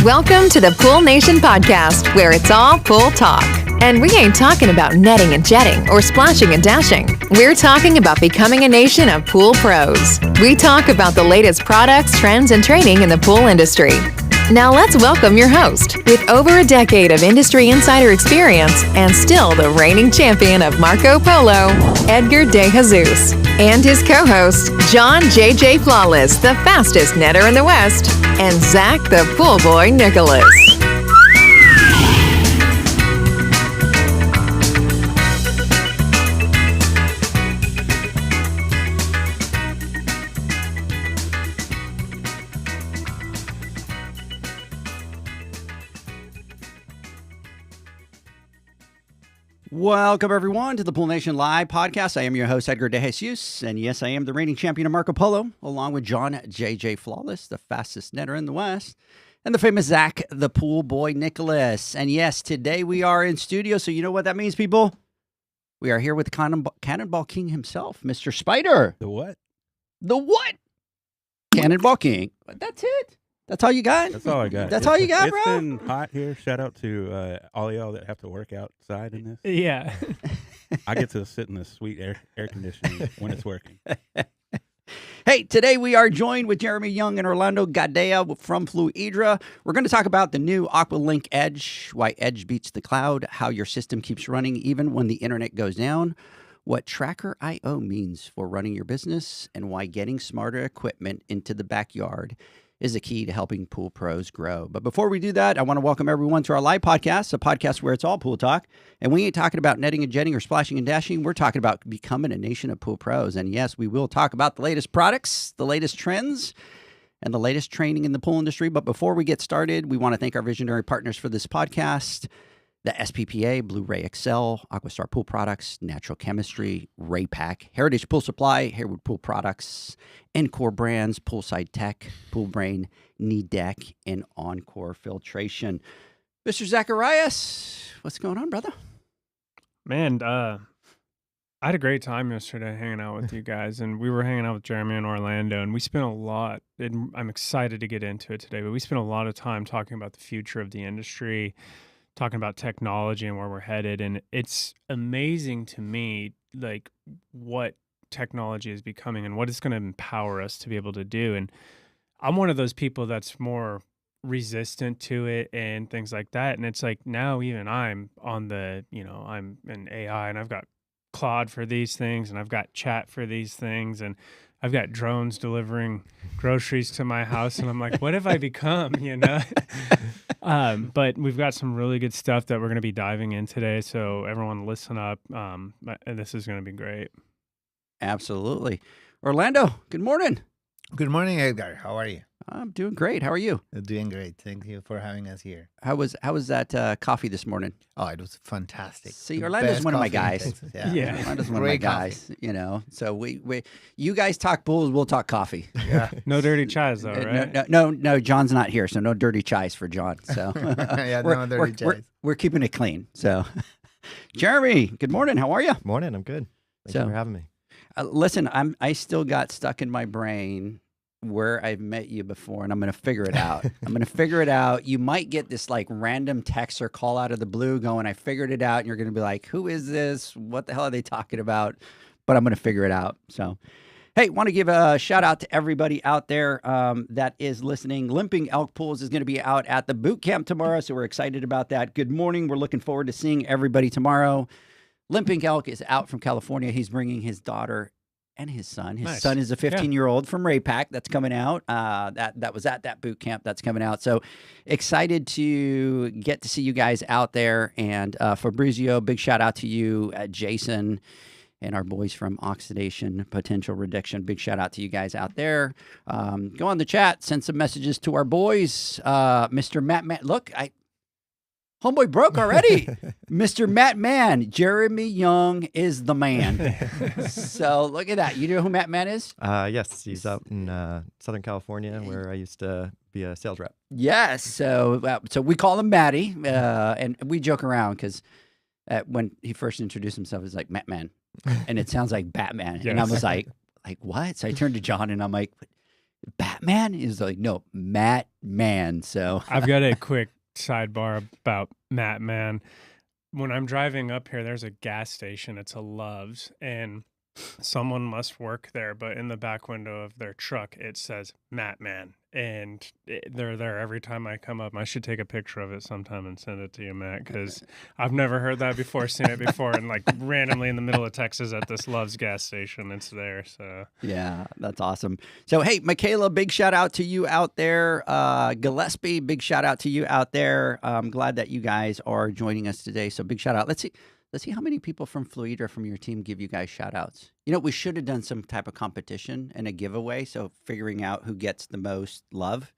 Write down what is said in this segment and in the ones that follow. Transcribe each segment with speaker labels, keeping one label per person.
Speaker 1: Welcome to the Pool Nation podcast, where it's all pool talk. And we ain't talking about netting and jetting or splashing and dashing. We're talking about becoming a nation of pool pros. We talk about the latest products, trends, and training in the pool industry. Now let's welcome your host, with over a decade of industry insider experience and still the reigning champion of Marco Polo, Edgar De Jesus, and his co-host, John JJ Flawless, the fastest netter in the West, and Zach the Pool Boy Nicholas.
Speaker 2: Welcome, everyone, to the Pool Nation Live podcast. I am your host, Edgar De Jesus, and yes, I am the reigning champion of Marco Polo, along with John JJ Flawless, the fastest netter in the West, and the famous Zach, the Pool Boy Nicholas. And yes, today we are in studio, so you know what that means, people? We are here with the Cannonball King himself, Mr. Spider.
Speaker 3: The what?
Speaker 2: The what? Cannonball King. That's it. That's all you got?
Speaker 3: That's all I got.
Speaker 2: That's all you got, bro?
Speaker 3: It's been hot here. Shout out to all y'all that have to work outside in this.
Speaker 4: Yeah.
Speaker 3: I get to sit in the sweet air conditioning when it's working.
Speaker 2: Hey, today we are joined with Jeremy Young and Orlando Gadea from Fluidra. We're going to talk about the new AquaLink Edge, why Edge beats the cloud, how your system keeps running even when the internet goes down, what Tracker IO means for running your business, and why getting smarter equipment into the backyard is a key to helping pool pros grow. But before we do that, I want to welcome everyone to our live podcast, a podcast where it's all pool talk. And we ain't talking about netting and jetting or splashing and dashing. We're talking about becoming a nation of pool pros. And yes, we will talk about the latest products, the latest trends, and the latest training in the pool industry. But before we get started, we want to thank our visionary partners for this podcast: the SPPA, Blu-ray XL, Aquastar Pool Products, Natural Chemistry, Raypack, Heritage Pool Supply, Harewood Pool Products, Encore Brands, Poolside Tech, Pool Brain, Knee Deck, and Encore Filtration. Mr. Zacharias, what's going on, brother?
Speaker 4: Man, I had a great time yesterday hanging out with you guys, and we were hanging out with Jeremy and Orlando, and we spent a lot, and I'm excited to get into it today, but we spent a lot of time talking about the future of the industry, talking about technology and where we're headed. And it's amazing to me, like, what technology is becoming and what it's going to empower us to be able to do. And I'm one of those people that's more resistant to it and things like that. And it's like, now even I'm on the, I'm an AI, and I've got Claude for these things, and I've got chat for these things, and I've got drones delivering groceries to my house, and I'm like, what have I become, But we've got some really good stuff that we're going to be diving in today, so everyone listen up. This is going to be great.
Speaker 2: Absolutely. Orlando, good morning.
Speaker 5: Good morning, Edgar. How are you?
Speaker 2: I'm doing great. How are you?
Speaker 5: Doing great. Thank you for having us here.
Speaker 2: How was that coffee this morning?
Speaker 5: Oh, it was fantastic.
Speaker 2: See,
Speaker 5: The
Speaker 2: Orlando's
Speaker 5: best
Speaker 2: one of my
Speaker 5: coffee in
Speaker 2: guys.
Speaker 5: Texas.
Speaker 4: Yeah.
Speaker 2: Orlando's one of my
Speaker 5: Great
Speaker 2: guys, So we you guys talk bulls, we'll talk coffee.
Speaker 5: Yeah.
Speaker 4: No dirty chais, though, right?
Speaker 2: No, John's not here, so no dirty chais for John. So
Speaker 5: Yeah,
Speaker 2: we're,
Speaker 5: no dirty
Speaker 2: we're,
Speaker 5: chais.
Speaker 2: we're keeping it clean. So Jeremy, good morning. How are you?
Speaker 6: Morning, I'm good. Thank you for having me.
Speaker 2: Listen, I still got stuck in my brain where I've met you before, and I'm going to figure it out. You might get this like random text or call out of the blue going, I figured it out. And you're going to be like, who is this? What the hell are they talking about? But I'm going to figure it out. So, hey, want to give a shout out to everybody out there that is listening. Limping Elk Pools is going to be out at the boot camp tomorrow. So we're excited about that. Good morning. We're looking forward to seeing everybody tomorrow. Limping Elk is out from California. He's bringing his daughter and his son. His son is a 15-year-old from Raypack that's coming out. That was at that boot camp that's coming out. So excited to get to see you guys out there. And Fabrizio, big shout out to you, Jason, and our boys from Oxidation Potential Reduction. Big shout out to you guys out there. Go on the chat, send some messages to our boys. Mr. Matt Man, look, homeboy broke already. Mr. Matt Man, Jeremy Young is the man. So look at that. You know who Matt Man is?
Speaker 6: Yes, he's out in Southern California where I used to be a sales rep.
Speaker 2: Yes. So we call him Matty, and we joke around because when he first introduced himself, he's like, Matt Man. And it sounds like Batman.
Speaker 4: Yes.
Speaker 2: And I was like, what? So I turned to John and I'm like, Batman? Is like, no, Matt Man. So
Speaker 4: I've got a quick sidebar about Matt Man. When I'm driving up here, there's a gas station. It's a Love's, and someone must work there. But in the back window of their truck, it says Matt Man, and they're there every time I come up. I should take a picture of it sometime and send it to you, Matt, because I've never heard that before, seen it before, and like randomly in the middle of Texas at this Love's gas station, it's there. So
Speaker 2: yeah, that's awesome. So, hey, Michaela, big shout out to you out there. Gillespie, big shout out to you out there. I'm glad that you guys are joining us today. So, big shout out. Let's see how many people from Fluidra from your team give you guys shout outs. You know, we should have done some type of competition and a giveaway. So, figuring out who gets the most love,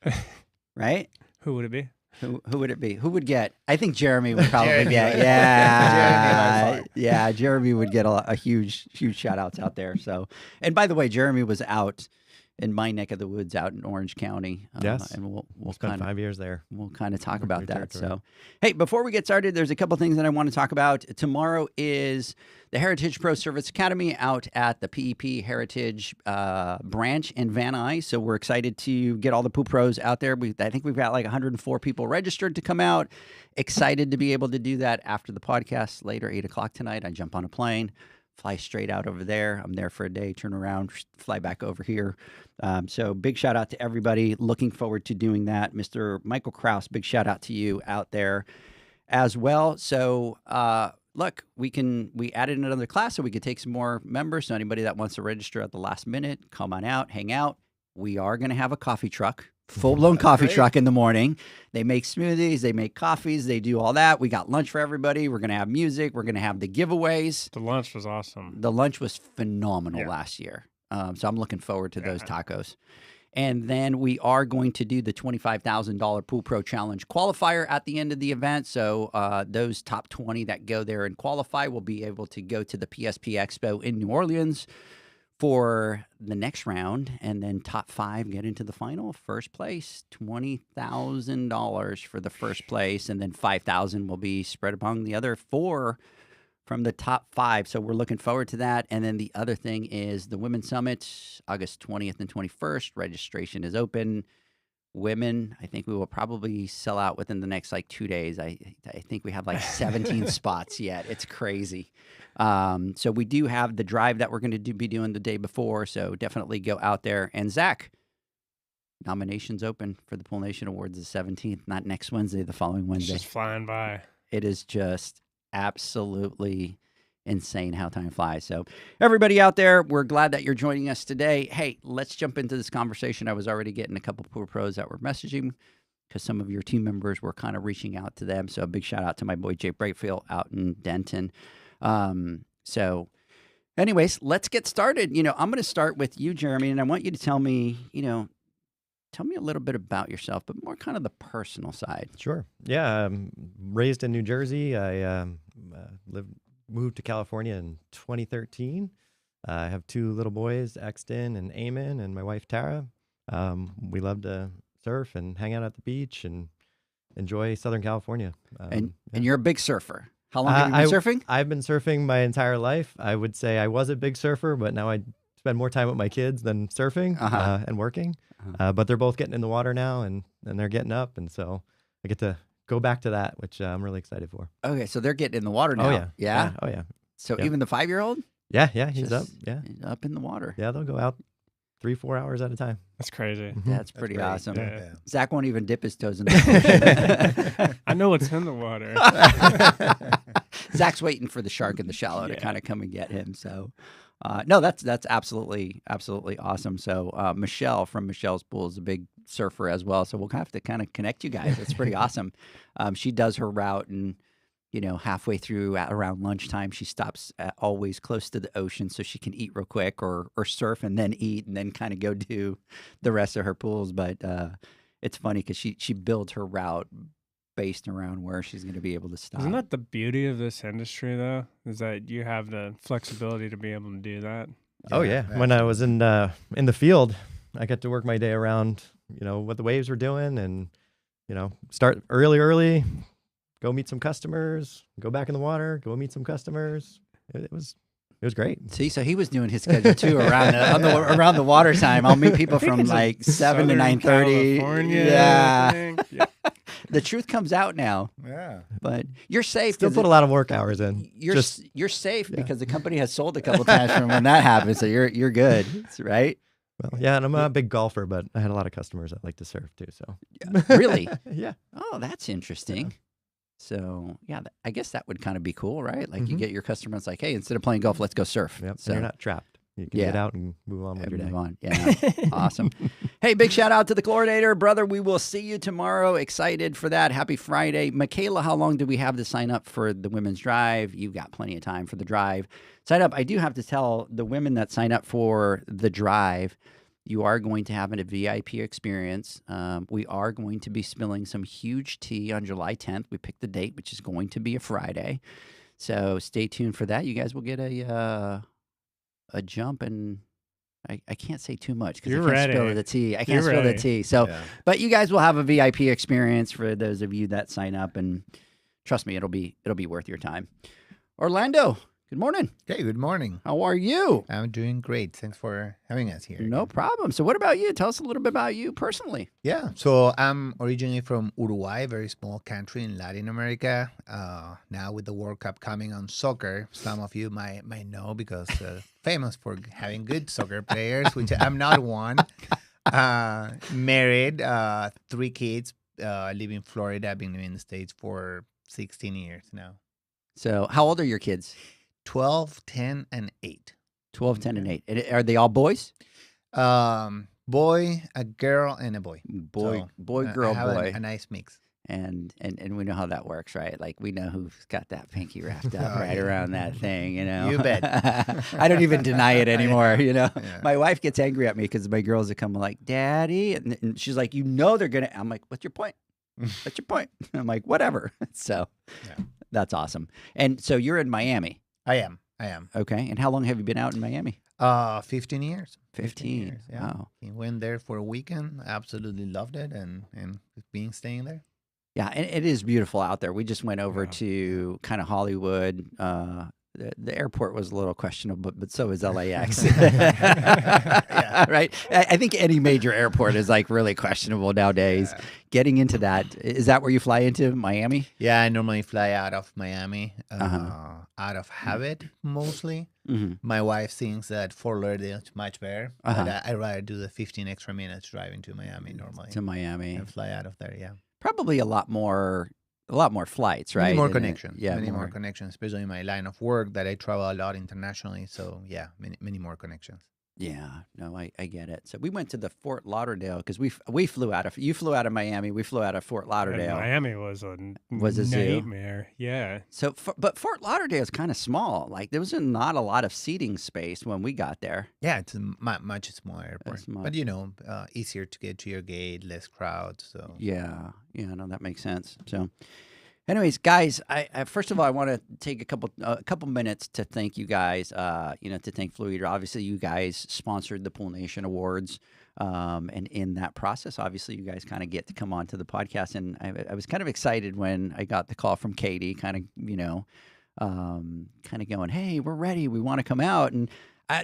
Speaker 2: right?
Speaker 4: who would it be?
Speaker 2: Who would it be? Who would get? I think Jeremy would probably
Speaker 5: Jeremy
Speaker 2: get.
Speaker 5: would.
Speaker 2: Yeah,
Speaker 5: Jeremy by far.
Speaker 2: yeah. Jeremy would get a huge shout outs out there. So, and by the way, Jeremy was out in my neck of the woods, out in Orange County.
Speaker 6: Yes.
Speaker 2: And we'll
Speaker 6: Spent
Speaker 2: kind of
Speaker 6: 5 years there.
Speaker 2: we'll kind of talk
Speaker 6: Your
Speaker 2: about that.
Speaker 6: territory.
Speaker 2: So, hey, before we get started, there's a couple things that I want to talk about. Tomorrow is the Heritage Pro Service Academy out at the PEP Heritage branch in Van Nuys. So we're excited to get all the pool pros out there. I think we've got like 104 people registered to come out. Excited to be able to do that after the podcast later, 8 o'clock tonight. I jump on a plane, fly straight out over there. I'm there for a day, turn around, fly back over here. So big shout out to everybody. Looking forward to doing that. Mr. Michael Kraus, big shout out to you out there as well. So look, we added another class so we could take some more members. So anybody that wants to register at the last minute, come on out, hang out. We are going to have a coffee truck, full-blown coffee
Speaker 5: great.
Speaker 2: truck in the morning. They make smoothies, they make coffees, they do all that. We got lunch for everybody. We're going to have music. We're going to have the giveaways.
Speaker 4: The lunch was awesome.
Speaker 2: The lunch was phenomenal
Speaker 4: Yeah.
Speaker 2: last year. So I'm looking forward to those
Speaker 4: Yeah.
Speaker 2: tacos. And then we are going to do the $25,000 Pool Pro Challenge qualifier at the end of the event. So those top 20 that go there and qualify will be able to go to the PSP Expo in New Orleans for the next round. And then top 5 get into the final. First place, $20,000 for the first place. And then $5,000 will be spread among the other 4 from the top 5. So we're looking forward to that. And then the other thing is the Women's Summit, August 20th and 21st. Registration is open. Women, I think we will probably sell out within the next like 2 days. I think we have like 17 spots yet. It's crazy. So we do have the drive that we're going to be doing the day before. So definitely go out there. And Zach, nominations open for the Pool Nation Awards the 17th, not next Wednesday, the following
Speaker 4: It's
Speaker 2: Wednesday.
Speaker 4: just flying by.
Speaker 2: It is just absolutely insane how time flies. So everybody out there, we're glad that you're joining us today. Hey, let's jump into this conversation. I was already getting a couple pool pros that were messaging because some of your team members were kind of reaching out to them. So a big shout out to my boy Jay Brakefield out in Denton. So anyways, let's get started. You know, I'm going to start with you, Jeremy, and I want you to tell me, tell me a little bit about yourself, but more kind of the personal side.
Speaker 6: Sure. Yeah. Raised in New Jersey. I moved to California in 2013. I have 2 little boys, Exton and Eamon, and my wife Tara. We love to surf and hang out at the beach and enjoy Southern California.
Speaker 2: And
Speaker 6: yeah.
Speaker 2: you're a big surfer. How long have you been surfing?
Speaker 6: I've been surfing my entire life. I would say I was a big surfer, but now I spend more time with my kids than surfing and working. But they're both getting in the water now, and they're getting up, and so I get to go back to that, which I'm really excited for.
Speaker 2: Okay, so they're getting in the water now.
Speaker 6: Oh yeah,
Speaker 2: Yeah?
Speaker 6: Oh yeah,
Speaker 2: So
Speaker 6: Yeah.
Speaker 2: even the 5-year-old?
Speaker 6: yeah. He's up.
Speaker 2: Just
Speaker 6: Yeah,
Speaker 2: Up in the water.
Speaker 6: yeah. They'll go out 3-4 hours at a time.
Speaker 4: That's crazy.
Speaker 2: That's pretty
Speaker 5: great.
Speaker 2: awesome.
Speaker 4: Yeah.
Speaker 2: Zach won't even dip his toes in the ocean.
Speaker 4: I know what's in the water.
Speaker 2: Zach's waiting for the shark in the shallow to
Speaker 4: Yeah.
Speaker 2: kind of come and get him. So, no, that's absolutely awesome. So, Michelle from Michelle's Pool is a big surfer as well. So we'll have to kind of connect you guys. It's pretty awesome. She does her route, and halfway through at around lunchtime, she stops always close to the ocean so she can eat real quick or surf and then eat and then kind of go do the rest of her pools. But it's funny because she builds her route based around where she's going to be able to stop.
Speaker 4: Isn't that the beauty of this industry, though? Is that you have the flexibility to be able to do that?
Speaker 6: Oh yeah. When I was in the field, I got to work my day around what the waves were doing, and start early, go meet some customers, go back in the water, go meet some customers. It was It was great.
Speaker 2: See, so he was doing his schedule too around the water time. I'll meet people from like 7 to 9:30.
Speaker 4: California,
Speaker 2: Yeah.
Speaker 4: I think. Yeah.
Speaker 2: The truth comes out now,
Speaker 5: Yeah.
Speaker 2: but you're safe.
Speaker 6: Still
Speaker 2: 'cause
Speaker 6: put a lot of work hours in.
Speaker 2: you're safe because the company has sold a couple times from when that happened. So you're good, right?
Speaker 6: Well, yeah, and I'm a big golfer, but I had a lot of customers that like to surf too. So
Speaker 2: Really?
Speaker 6: yeah,
Speaker 2: Oh, that's interesting. So yeah, I guess that would kind of be cool, right? Like you get your customers like, hey, instead of playing golf, let's go surf.
Speaker 6: yep.
Speaker 2: So
Speaker 6: You're not trapped. You can get out and move on with your day.
Speaker 2: move on. Yeah, awesome. Hey, big shout out to the Chlorinator, brother. We will see you tomorrow. Excited for that. Happy Friday, Michaela. How long do we have to sign up for the women's drive? You've got plenty of time for the drive. Sign up. I do have to tell the women that sign up for the drive, you are going to have a VIP experience. We are going to be spilling some huge tea on July 10th. We picked the date, which is going to be a Friday. So stay tuned for that. You guys will get a jump, and I can't say too much because I
Speaker 4: You're
Speaker 2: can't
Speaker 4: ready.
Speaker 2: spill the tea. I
Speaker 4: You're
Speaker 2: can't spill the
Speaker 4: ready.
Speaker 2: tea. So,
Speaker 5: Yeah.
Speaker 2: but you guys will have a VIP experience for those of you that sign up, and trust me, it'll be worth your time. Orlando, good morning.
Speaker 5: Okay, good morning.
Speaker 2: How are you?
Speaker 5: I'm doing great. Thanks for having us here.
Speaker 2: No problem. So, what about you? Tell us a little bit about you personally.
Speaker 5: Yeah, so I'm originally from Uruguay, very small country in Latin America. Now with the World Cup coming on soccer, some of you might know because famous for having good soccer players, which I'm not one. Married, 3 kids, live in Florida. I've been living in the States for 16 years now.
Speaker 2: So, how old are your kids?
Speaker 5: 12, 10, and 8.
Speaker 2: 12, 10, and 8. And are they all boys?
Speaker 5: Boy, a girl, and a boy.
Speaker 2: Boy,
Speaker 5: I
Speaker 2: girl,
Speaker 5: have
Speaker 2: boy.
Speaker 5: a nice mix.
Speaker 2: And we know how that works, right? Like we know who's got that pinky wrapped up
Speaker 5: Oh,
Speaker 2: right
Speaker 5: yeah.
Speaker 2: around that thing, you know.
Speaker 5: You bet.
Speaker 2: I don't even deny it anymore, you know.
Speaker 5: Yeah.
Speaker 2: My wife gets angry at me because my girls are coming like, "Daddy," and she's like, "You know they're gonna." I'm like, "What's your point? What's your point?" I'm like, "Whatever." So
Speaker 5: Yeah.
Speaker 2: that's awesome. And so you're in Miami,
Speaker 5: I am.
Speaker 2: okay? And how long have you been out in Miami?
Speaker 5: 15 years.
Speaker 2: 15
Speaker 5: years, yeah.
Speaker 2: Wow.
Speaker 5: He went there for a weekend. Absolutely loved it, and staying there.
Speaker 2: Yeah, and it is beautiful out there. We just went over
Speaker 3: Yeah.
Speaker 2: to kind of Hollywood. The airport was a little questionable, but so is LAX.
Speaker 5: Yeah.
Speaker 2: Right? I think any major airport is like really questionable nowadays.
Speaker 5: Yeah.
Speaker 2: Getting into that, is that where you fly into, Miami?
Speaker 5: Yeah, I normally fly out of Miami,
Speaker 2: Uh-huh.
Speaker 5: out of habit mostly.
Speaker 2: Mm-hmm.
Speaker 5: My wife thinks that Fort Lauderdale is much better,
Speaker 2: Uh-huh.
Speaker 5: but I'd rather do the 15 extra minutes driving to Miami normally
Speaker 2: To Miami.
Speaker 5: and fly out of there. Yeah,
Speaker 2: Probably a lot more flights, right?
Speaker 5: many more
Speaker 2: And then-
Speaker 5: connections.
Speaker 2: Yeah,
Speaker 5: many more connections, especially in my line of work that I travel a lot internationally. So yeah, many more connections.
Speaker 2: Yeah, no, I get it. So we went to the Fort Lauderdale because we flew out of you flew out of Miami, we flew out of Fort
Speaker 4: And
Speaker 2: Lauderdale.
Speaker 4: Miami was
Speaker 2: Was a zoo.
Speaker 4: nightmare. Yeah.
Speaker 2: So, but Fort Lauderdale is kind of small. Like there was not a lot of seating space when we got there.
Speaker 5: Yeah, it's a much smaller airport,
Speaker 2: small.
Speaker 5: but easier to get to your gate, less crowds. So
Speaker 2: Yeah, no, that makes sense. So, anyways, guys, I first of all I want to take a couple minutes to thank you guys. To thank Fluidra. Obviously, you guys sponsored the Pool Nation Awards. And in that process, obviously, you guys kind of get to come on to the podcast. And I was kind of excited when I got the call from Katie, kind of going, "Hey, we're ready. We want to come out." And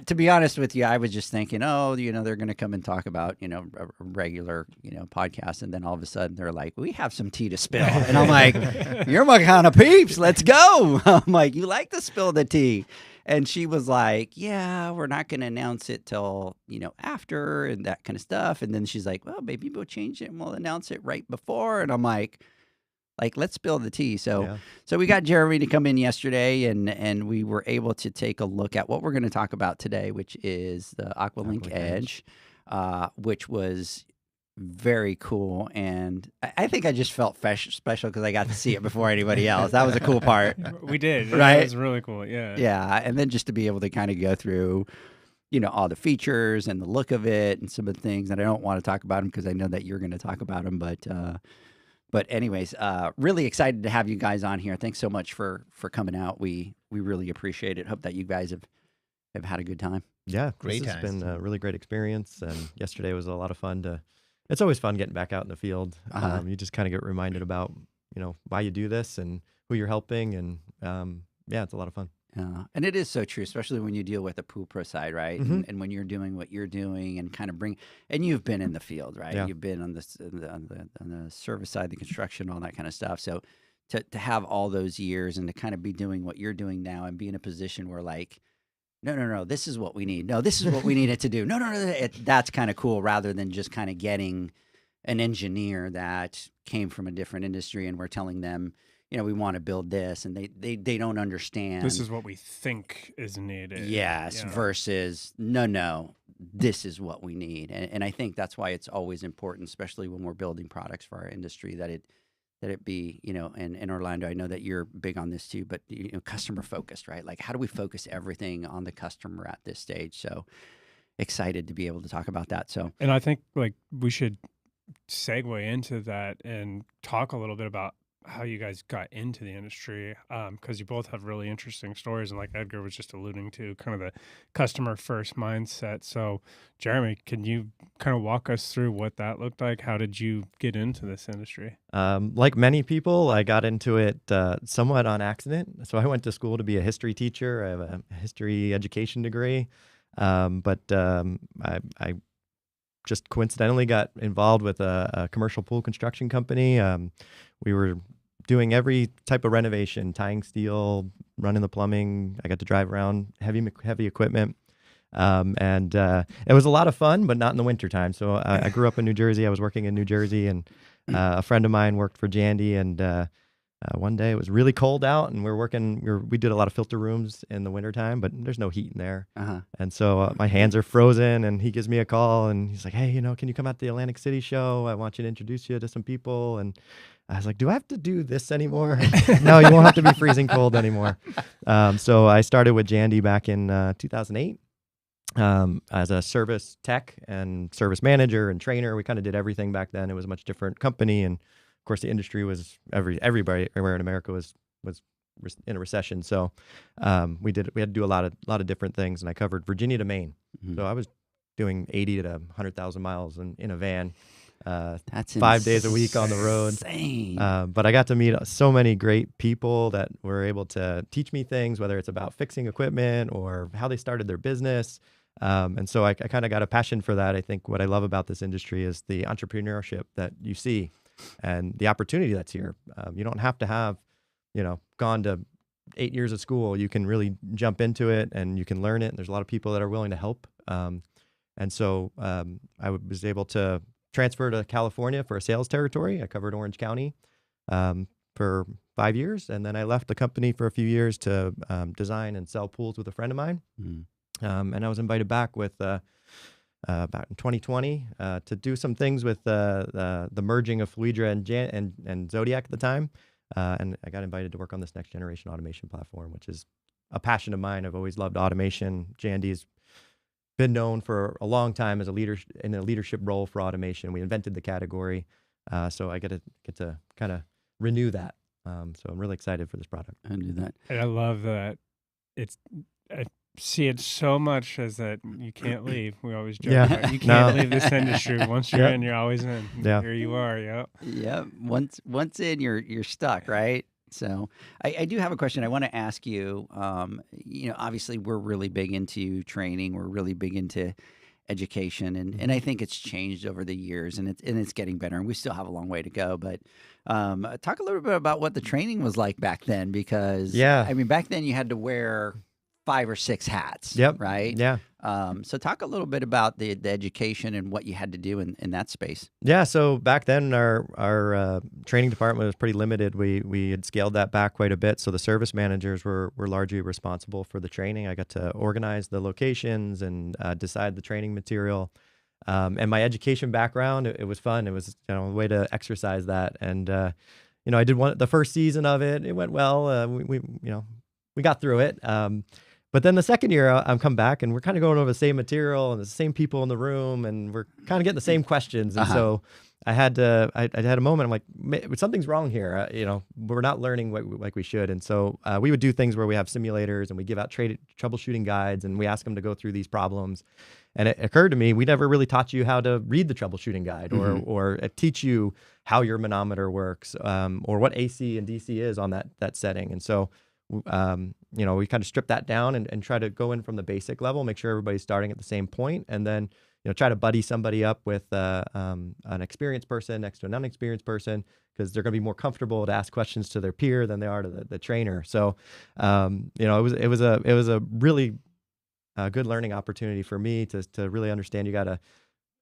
Speaker 2: to be honest with you, I was just thinking, they're going to come and talk about, a regular, podcast. And then all of a sudden they're like, "We have some tea to spill." And I'm like, "You're my kind of peeps. Let's go." I'm like, "You like to spill the tea?" And she was like, "Yeah, we're not going to announce it till, after and that kind of stuff." And then she's like, "Well, maybe we'll change it and we'll announce it right before." And I'm like, let's spill the tea. So,
Speaker 6: Yeah.
Speaker 2: so we got Jeremy to come in yesterday, and we were able to take a look at what we're going to talk about today, which is the Aqualink
Speaker 6: Aqualink
Speaker 2: Edge, which was very cool. And I think I just felt special because I got to see it before anybody else. That was a cool part.
Speaker 4: We did.
Speaker 2: Right?
Speaker 4: It was really cool. Yeah.
Speaker 2: Yeah, and then just to be able to kind of go through, all the features and the look of it and some of the things. And I don't want to talk about them because I know that you're going to talk about them, But anyways, really excited to have you guys on here. Thanks so much for coming out. We really appreciate it. Hope that you guys have had a good time.
Speaker 6: Yeah,
Speaker 5: Great
Speaker 6: This has
Speaker 5: times.
Speaker 6: been a really great experience, and yesterday was a lot of fun. It's always fun getting back out in the field.
Speaker 2: Uh-huh.
Speaker 6: You just kind of get reminded about why you do this and who you're helping, and yeah, it's a lot of fun.
Speaker 2: And it is so true, especially when you deal with the pool pro side, right?
Speaker 6: Mhm.
Speaker 2: And when you're doing what you're doing and kind of and you've been in the field, right?
Speaker 6: Yeah.
Speaker 2: You've been on on the service side, the construction, all that kind of stuff. So to have all those years and to kind of be doing what you're doing now and be in a position where like, no, this is what we need. No, this is what we need it to do. No, that's kind of cool rather than just kind of getting an engineer that came from a different industry and we're telling them, we want to build this, and they don't understand.
Speaker 4: This is what we think is needed.
Speaker 2: Yes, versus no, this is what we need. And I think that's why it's always important, especially when we're building products for our industry, that it be, and in Orlando, I know that you're big on this too, but customer focused, right? Like how do we focus everything on the customer at this stage? So excited to be able to talk about that. So,
Speaker 4: and I think like we should segue into that and talk a little bit about how you guys got into the industry, because you both have really interesting stories, and like Edgar was just alluding to, kind of the customer first mindset. So Jeremy, can you kind of walk us through what that looked like? How did you get into this industry?
Speaker 6: Like many people, I got into it somewhat on accident. So I went to school to be a history teacher. I have a history education degree, but I just coincidentally got involved with a commercial pool construction company. We were doing every type of renovation, tying steel, running the plumbing. I got to drive around heavy equipment. And it was a lot of fun, but not in the wintertime. So I grew up in New Jersey. I was working in New Jersey, and a friend of mine worked for Jandy, and one day it was really cold out, and we did a lot of filter rooms in the wintertime, but there's no heat in there. And so my hands are frozen, and he gives me a call, and he's like, hey, can you come out to the Atlantic City show? I want you to introduce you to some people. And I was like, do I have to do this anymore? No, you won't have to be freezing cold anymore. So I started with Jandy back in 2008 as a service tech and service manager and trainer. We kind of did everything back then. It was a much different company, and of course, the industry was everybody everywhere in America was in a recession. So we had to do a lot of different things, and I covered Virginia to Maine. Mm-hmm. So I was doing 80 to 100,000 miles in a van.
Speaker 2: That's
Speaker 6: 5 days a week on the road. But I got to meet so many great people that were able to teach me things, whether it's about fixing equipment or how they started their business. And so I kind of got a passion for that. I think what I love about this industry is the entrepreneurship that you see and the opportunity that's here. You don't have to have, gone to 8 years of school. You can really jump into it and you can learn it. And there's a lot of people that are willing to help. And so I was able to transfer to California for a sales territory. I covered Orange County for 5 years. And then I left the company for a few years to design and sell pools with a friend of mine. Mm-hmm. And I was invited back with about in 2020 to do some things with the merging of Fluidra and Zodiac at the time. And I got invited to work on this next generation automation platform, which is a passion of mine. I've always loved automation. Jandy's been known for a long time as in a leadership role for automation. We invented the category. So I get to kind of renew that. So I'm really excited for this product.
Speaker 2: I do that.
Speaker 4: And I love that I see it so much as that you can't leave. We always joke about you can't leave this industry. Once you're in, you're always in.
Speaker 6: Yeah.
Speaker 4: Here you are.
Speaker 2: Yeah. Once in, you're stuck, right? So I do have a question I want to ask you. Obviously we're really big into training. We're really big into education, and I think it's changed over the years, and it's getting better, and we still have a long way to go. But talk a little bit about what the training was like back then, because back then you had to wear 5 or 6 hats.
Speaker 6: Yep.
Speaker 2: Right.
Speaker 6: Yeah.
Speaker 2: So talk a little bit about the education and what you had to do in that space.
Speaker 6: Yeah. So back then our training department was pretty limited. We had scaled that back quite a bit. So the service managers were largely responsible for the training. I got to organize the locations and decide the training material. And my education background, it was fun. It was a way to exercise that. And I did the first season of it. It went well. We got through it. But then the second year, I'm come back, and we're kind of going over the same material and the same people in the room, and we're kind of getting the same questions. And so I had a moment. I'm like, something's wrong here. We're not learning like we should. And so we would do things where we have simulators, and we give out troubleshooting guides, and we ask them to go through these problems. And it occurred to me, we never really taught you how to read the troubleshooting guide, or teach you how your manometer works, or what AC and DC is on that setting. And so you know, we kind of strip that down and try to go in from the basic level, make sure everybody's starting at the same point, and then, you know, try to buddy somebody up with an experienced person next to an unexperienced person, because they're going to be more comfortable to ask questions to their peer than they are to the trainer. So, you know, it was a really good learning opportunity for me to really understand. You got to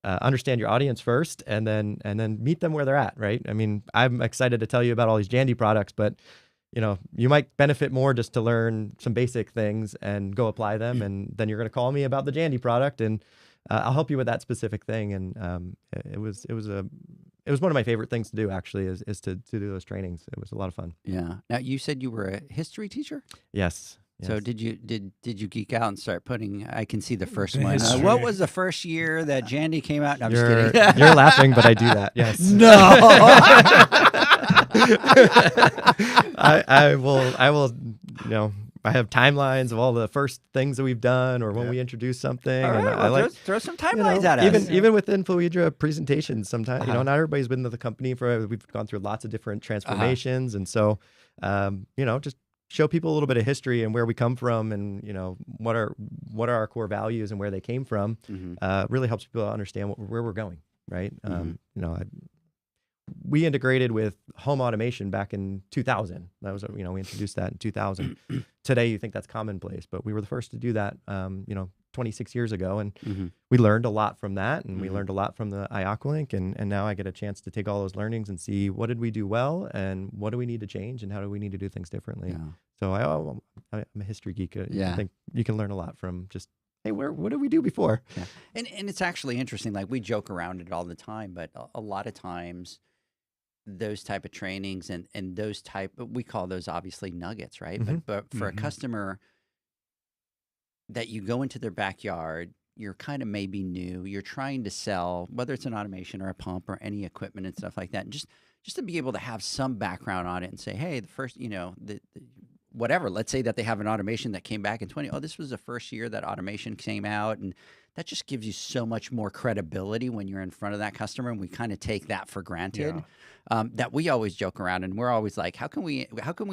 Speaker 6: understand your audience first, and then meet them where they're at. Right. I mean, I'm excited to tell you about all these Jandy products, but you know, you might benefit more just to learn some basic things and go apply them, and then you're going to call me about the Jandy product, and I'll help you with that specific thing. And it was one of my favorite things to do, actually, is to do those trainings. It was a lot of fun.
Speaker 2: Yeah. Now, you said you were a history teacher?
Speaker 6: Yes.
Speaker 2: So
Speaker 6: yes.
Speaker 2: did you geek out and start putting? I can see the first
Speaker 4: The
Speaker 2: one.
Speaker 4: history.
Speaker 2: What was the first year that Jandy came out? No, I'm just
Speaker 6: You're,
Speaker 2: kidding.
Speaker 6: you're laughing, but I do that. Yes.
Speaker 2: No.
Speaker 6: I will, you know, I have timelines of all the first things that we've done or when we introduce something.
Speaker 2: All
Speaker 6: and
Speaker 2: right,
Speaker 6: I
Speaker 2: well,
Speaker 6: like
Speaker 2: throw some
Speaker 6: you
Speaker 2: timelines
Speaker 6: know,
Speaker 2: at us.
Speaker 6: even within Fluidra presentations, sometimes, you know, not everybody's been to the company we've gone through lots of different transformations. And so, you know, just show people a little bit of history and where we come from, and, you know, what are our core values and where they came from. Really helps people understand where we're going. Right. You know, we integrated with home automation back in 2000. That was, you know, we introduced that in 2000. Today, you think that's commonplace, but we were the first to do that, you know, 26 years ago. And we learned a lot from that, and we learned a lot from the iAqualink. And now I get a chance to take all those learnings and see what did we do well, and what do we need to change, and how do we need to do things differently.
Speaker 2: Yeah.
Speaker 6: So I'm a history geek.
Speaker 2: Yeah.
Speaker 6: I think you can learn a lot from just, hey, what did we do before?
Speaker 2: Yeah. And it's actually interesting. Like, we joke around it all the time, but a lot of times those type of trainings and those type, we call those obviously nuggets, right? But for a customer that you go into their backyard, you're kind of maybe new, you're trying to sell, whether it's an automation or a pump or any equipment and stuff like that, and just to be able to have some background on it and say, hey, the first, you know, whatever, let's say that they have an automation that came back in this was the first year that automation came out, and that just gives you so much more credibility when you're in front of that customer, and we kind of take that for granted. That we always joke around, and we're always like, how can we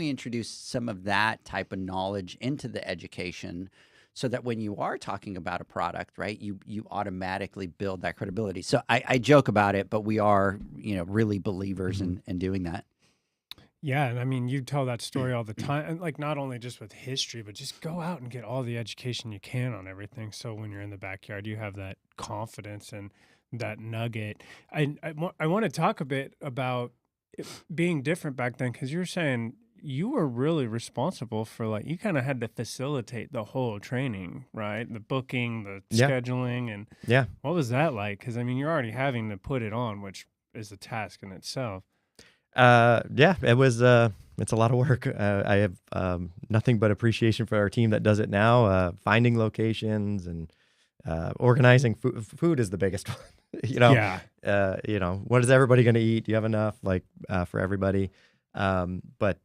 Speaker 2: introduce some of that type of knowledge into the education, so that when you are talking about a product, right, you automatically build that credibility. So I joke about it, but we are, you know, really believers in doing that.
Speaker 4: Yeah, and I mean, you tell that story all the time, and like not only just with history, but just go out and get all the education you can on everything. So when you're in the backyard, you have that confidence and that nugget. I want to talk a bit about it being different back then, because you're saying you were really responsible for, like, you kind of had to facilitate the whole training, right? The booking, the scheduling, and what was that like? Because I mean, you're already having to put it on, which is a task in itself.
Speaker 6: It was, it's a lot of work. I have, nothing but appreciation for our team that does it now. Finding locations and, organizing food is the biggest one, you know, you know, what is everybody going to eat? Do you have enough, like, for everybody? But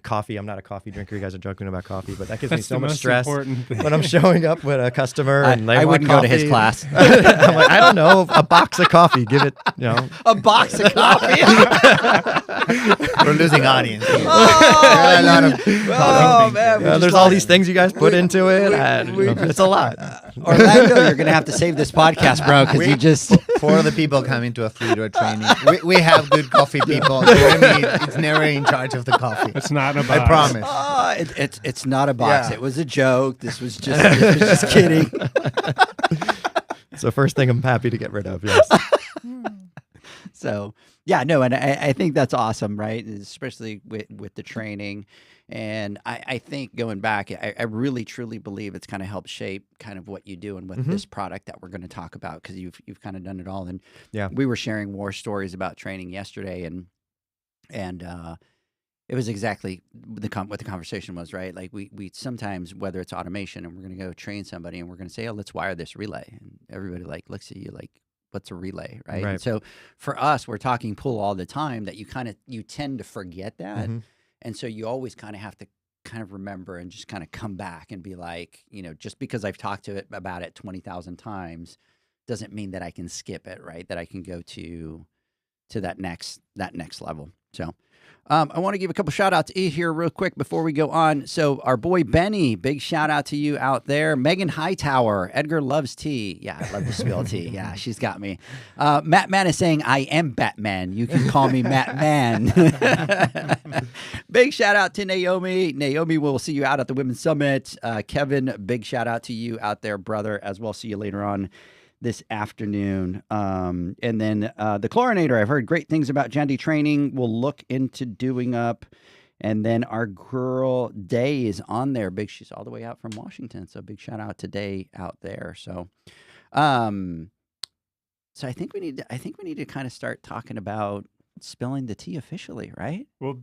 Speaker 6: coffee, I'm not a coffee drinker. You guys are joking about coffee, but that gives me so much stress when I'm showing up with a customer and they
Speaker 2: I
Speaker 6: want
Speaker 2: wouldn't
Speaker 6: coffee.
Speaker 2: go to his class.
Speaker 6: I'm like, I don't know, a box of coffee, give it, you know.
Speaker 2: A box of coffee.
Speaker 5: We're losing audience.
Speaker 2: Oh,
Speaker 5: a lot of
Speaker 2: man.
Speaker 6: There's all these things you guys put into it. It's a lot.
Speaker 2: Orlando, you're going to have to save this podcast, bro, because you just...
Speaker 5: For the people coming to a Fluidra training, we have good coffee people. Jeremy, it's never in charge of the coffee.
Speaker 4: It's not a box.
Speaker 5: I promise.
Speaker 2: It's not a box.
Speaker 5: Yeah.
Speaker 2: It was a joke. This was just kidding.
Speaker 6: It's the first thing I'm happy to get rid of, yes.
Speaker 2: So, yeah, no, and I think that's awesome, right? Especially with the training. And I think going back, I really, truly believe it's kind of helped shape kind of what you do and with this product that we're going to talk about, because you've kind of done it all. And we were sharing war stories about training yesterday, and it was exactly what the conversation was, right? Like we sometimes, whether it's automation and we're going to go train somebody and we're going to say, oh, let's wire this relay. And everybody like looks at you like, what's a relay, right? And so for us, we're talking pull all the time, that you tend to forget that. And so you always kind of have to kind of remember and just kind of come back and be like, you know, just because I've talked about it 20,000 times doesn't mean that I can skip it, right? That I can go to that next level. So I want to give a couple shout outs here real quick before we go on. So our boy Benny, big shout out to you out there. Megan Hightower, Edgar loves tea. Yeah, I love to spill tea. Yeah, she's got me. Matt Mann is saying, I am Batman. You can call me Matt Mann. Big shout out to Naomi. Naomi, we'll see you out at the Women's Summit. Kevin, big shout out to you out there, brother, as well. See you later on this afternoon. And then the chlorinator, I've heard great things about Jandy training. We'll look into doing up. And then our girl Day is on there. She's all the way out from Washington. So big shout out to Day out there. So I think we need to kind of start talking about spilling the tea officially, right?
Speaker 4: Well,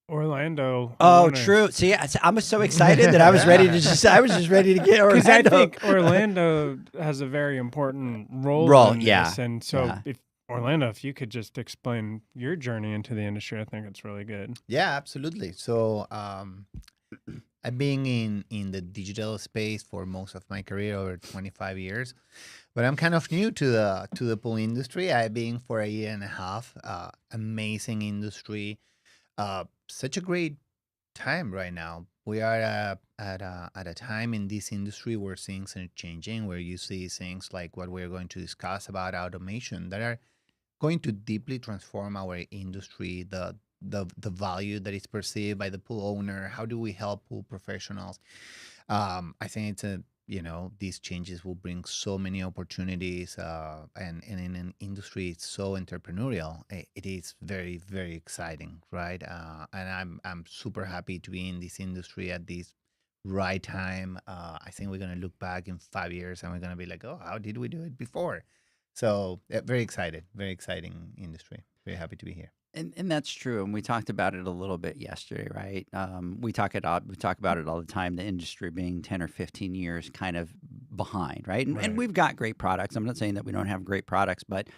Speaker 4: Orlando.
Speaker 2: Oh, true. See, I'm so excited that I was ready to just ready to get Orlando.
Speaker 4: Because I think Orlando has a very important role in this. And so if you could just explain your journey into the industry, I think it's really good.
Speaker 5: Yeah, absolutely. So I've been in the digital space for most of my career, over 25 years. But I'm kind of new to the pool industry. I've been for a year and a half. Amazing industry. Such a great time right now. We are at a time in this industry where things are changing, where you see things like what we're going to discuss about automation that are going to deeply transform our industry, the value that is perceived by the pool owner. How do we help pool professionals? I think these changes will bring so many opportunities, and in an industry it's so entrepreneurial. It is very, very exciting, right? And I'm super happy to be in this industry at this right time. I think we're gonna look back in 5 years and we're gonna be like, oh, how did we do it before? So very excited, very exciting industry. Very happy to be here.
Speaker 2: And that's true. And we talked about it a little bit yesterday, right? We talk about it all the time, the industry being 10 or 15 years kind of behind, right? And we've got great products. I'm not saying that we don't have great products, but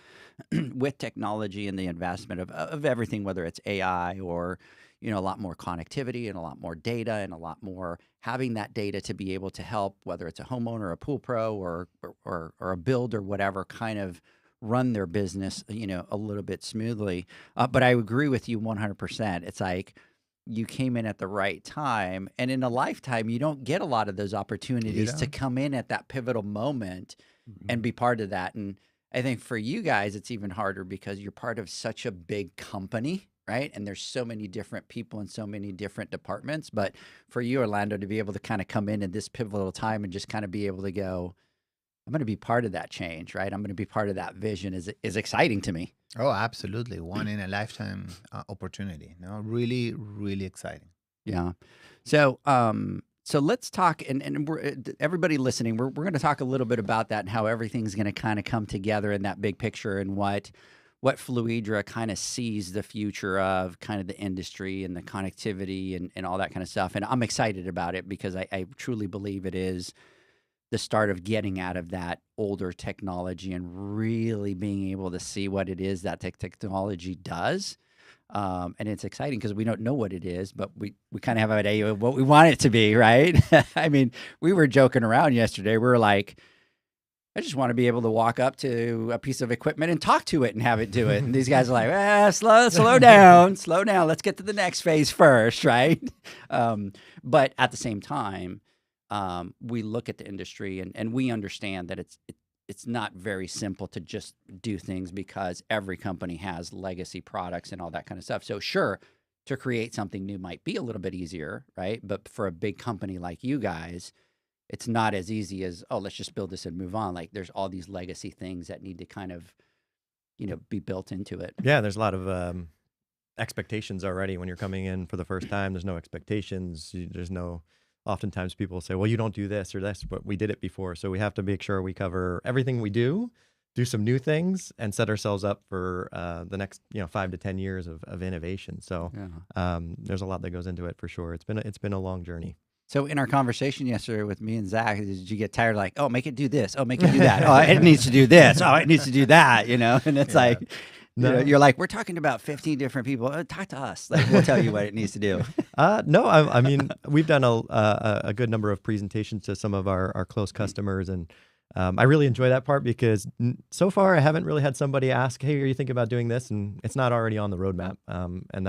Speaker 2: with technology and the investment of everything, whether it's AI or, a lot more connectivity and a lot more data and a lot more having that data to be able to help, whether it's a homeowner, a pool pro, or a build or whatever, kind of run their business, a little bit smoothly. But I agree with you 100%. It's like you came in at the right time, and in a lifetime, you don't get a lot of those opportunities to come in at that pivotal moment and be part of that. And I think for you guys, it's even harder because you're part of such a big company, right? And there's so many different people in so many different departments. But for you, Orlando, to be able to kind of come in at this pivotal time and just kind of be able to go, I'm going to be part of that change, right? I'm going to be part of that vision is exciting to me.
Speaker 5: Oh, absolutely. One in a lifetime opportunity. Really, really exciting.
Speaker 2: Yeah. So let's talk, and we're, everybody listening, we're going to talk a little bit about that and how everything's going to kind of come together in that big picture and what Fluidra kind of sees the future of kind of the industry and the connectivity and all that kind of stuff. And I'm excited about it because I truly believe it is the start of getting out of that older technology and really being able to see what it is that technology does. And it's exciting because we don't know what it is, but we kind of have an idea of what we want it to be, right? I mean, we were joking around yesterday. We were like, I just want to be able to walk up to a piece of equipment and talk to it and have it do it. And these guys are like, slow down. Let's get to the next phase first, right? But at the same time, we look at the industry and we understand that it's not very simple to just do things because every company has legacy products and all that kind of stuff. So sure, to create something new might be a little bit easier, right? But for a big company like you guys, it's not as easy as, oh, let's just build this and move on. Like there's all these legacy things that need to kind of, be built into it.
Speaker 6: Yeah, there's a lot of expectations already when you're coming in for the first time. There's no expectations. There's no... Oftentimes people say, well, you don't do this or this, but we did it before. So we have to make sure we cover everything we do some new things, and set ourselves up for the next 5 to 10 years of innovation. So there's a lot that goes into it for sure. It's been a long journey.
Speaker 2: So in our conversation yesterday with me and Zach, did you get tired like, oh, make it do this. Oh, make it do that. Oh, it needs to do this. Oh, it needs to do that, And it's like... No. You're like, we're talking about 15 different people. Talk to us. Like, we'll tell you what it needs to do.
Speaker 6: No, I mean, we've done a good number of presentations to some of our close customers, and I really enjoy that part because so far I haven't really had somebody ask, "Hey, are you thinking about doing this?" And it's not already on the roadmap. And